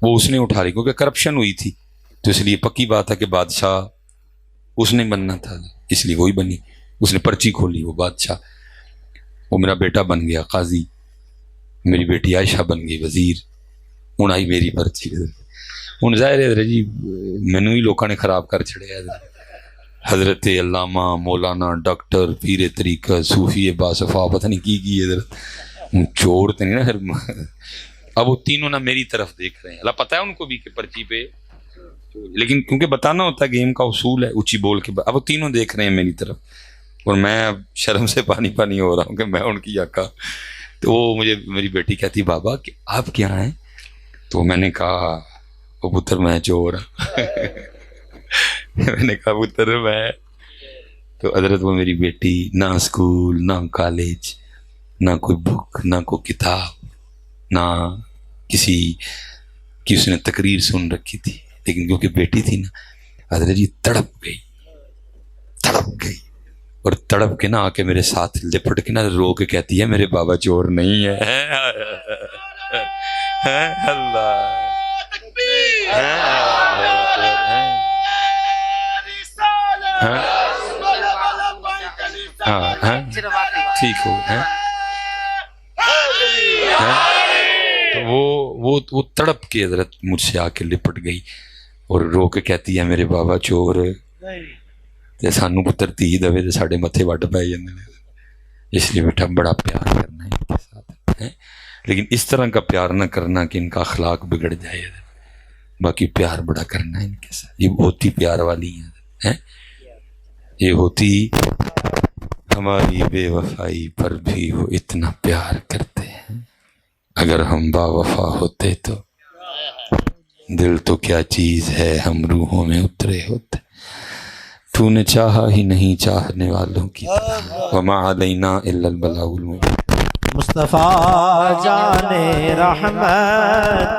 وہ اس نے اٹھا لی کیونکہ کرپشن ہوئی تھی، تو اس لیے پکی بات ہے کہ بادشاہ اس نے بننا تھا، اس لیے وہی بنی۔ اس نے پرچی کھولی، وہ بادشاہ، وہ میرا بیٹا بن گیا قاضی، میری بیٹی عائشہ بن گئی وزیر، ہوں آئی میری پرچی۔ ہوں ظاہر ہے جی مینوں ہی لوگوں نے خراب کر چھڑیا۔ حضرت علامہ مولانا ڈاکٹر پیر طریقہ صوفی باصفا پتہ نہیں کی حضرت چور تو نہیں نا پھر۔ اب وہ تینوں نا میری طرف دیکھ رہے ہیں، اللہ پتہ ہے ان کو بھی کہ پرچی پہ، لیکن کیونکہ بتانا ہوتا ہے گیم کا اصول ہے اونچی بول کے۔ اب وہ تینوں دیکھ رہے ہیں میری طرف، اور میں اب شرم سے پانی پانی ہو رہا ہوں کہ میں ان کی آقا۔ تو وہ مجھے میری بیٹی کہتی بابا کہ آپ کیا ہیں؟ تو میں نے کہا وہ پتر میں چور ہوں۔ میں نے کہا پتر میں، تو حضرت وہ میری بیٹی نہ اسکول نہ کالج نہ کوئی بک نہ کوئی کتاب نہ کسی کی اس نے تقریر سن رکھی تھی، لیکن کیونکہ بیٹی تھی نا حضرت جی تڑپ گئی اور تڑپ کے نا آ کے میرے ساتھ لپٹ کے نا رو کے کہتی ہے میرے بابا چور نہیں ہے۔ اللہ ٹھیک ہو۔ تو وہ تڑپ کے حضرت مجھ سے آ کے لپٹ گئی اور رو کے کہتی ہے میرے بابا چور، تے سانو پتر تھی دے تے ساڈے متھے وڈ پے جاندے نے۔ اس لیے بیٹا بڑا پیار کرنا ہے ان کے ساتھ، لیکن اس طرح کا پیار نہ کرنا کہ ان کا اخلاق بگڑ جائے، باقی پیار بڑا کرنا ہے ان کے ساتھ۔ یہ ہوتی پیار والی ہیں، یہ ہوتی ہماری بے وفائی پر بھی وہ اتنا پیار کرتے ہیں۔ اگر ہم با وفا ہوتے تو دل تو کیا چیز ہے ہم روحوں میں اترے ہوتے۔ تو نے چاہا ہی نہیں چاہنے والوں کی طرح، وما علینا الا البلاغ المبین۔ مصطفیٰ جان رحمت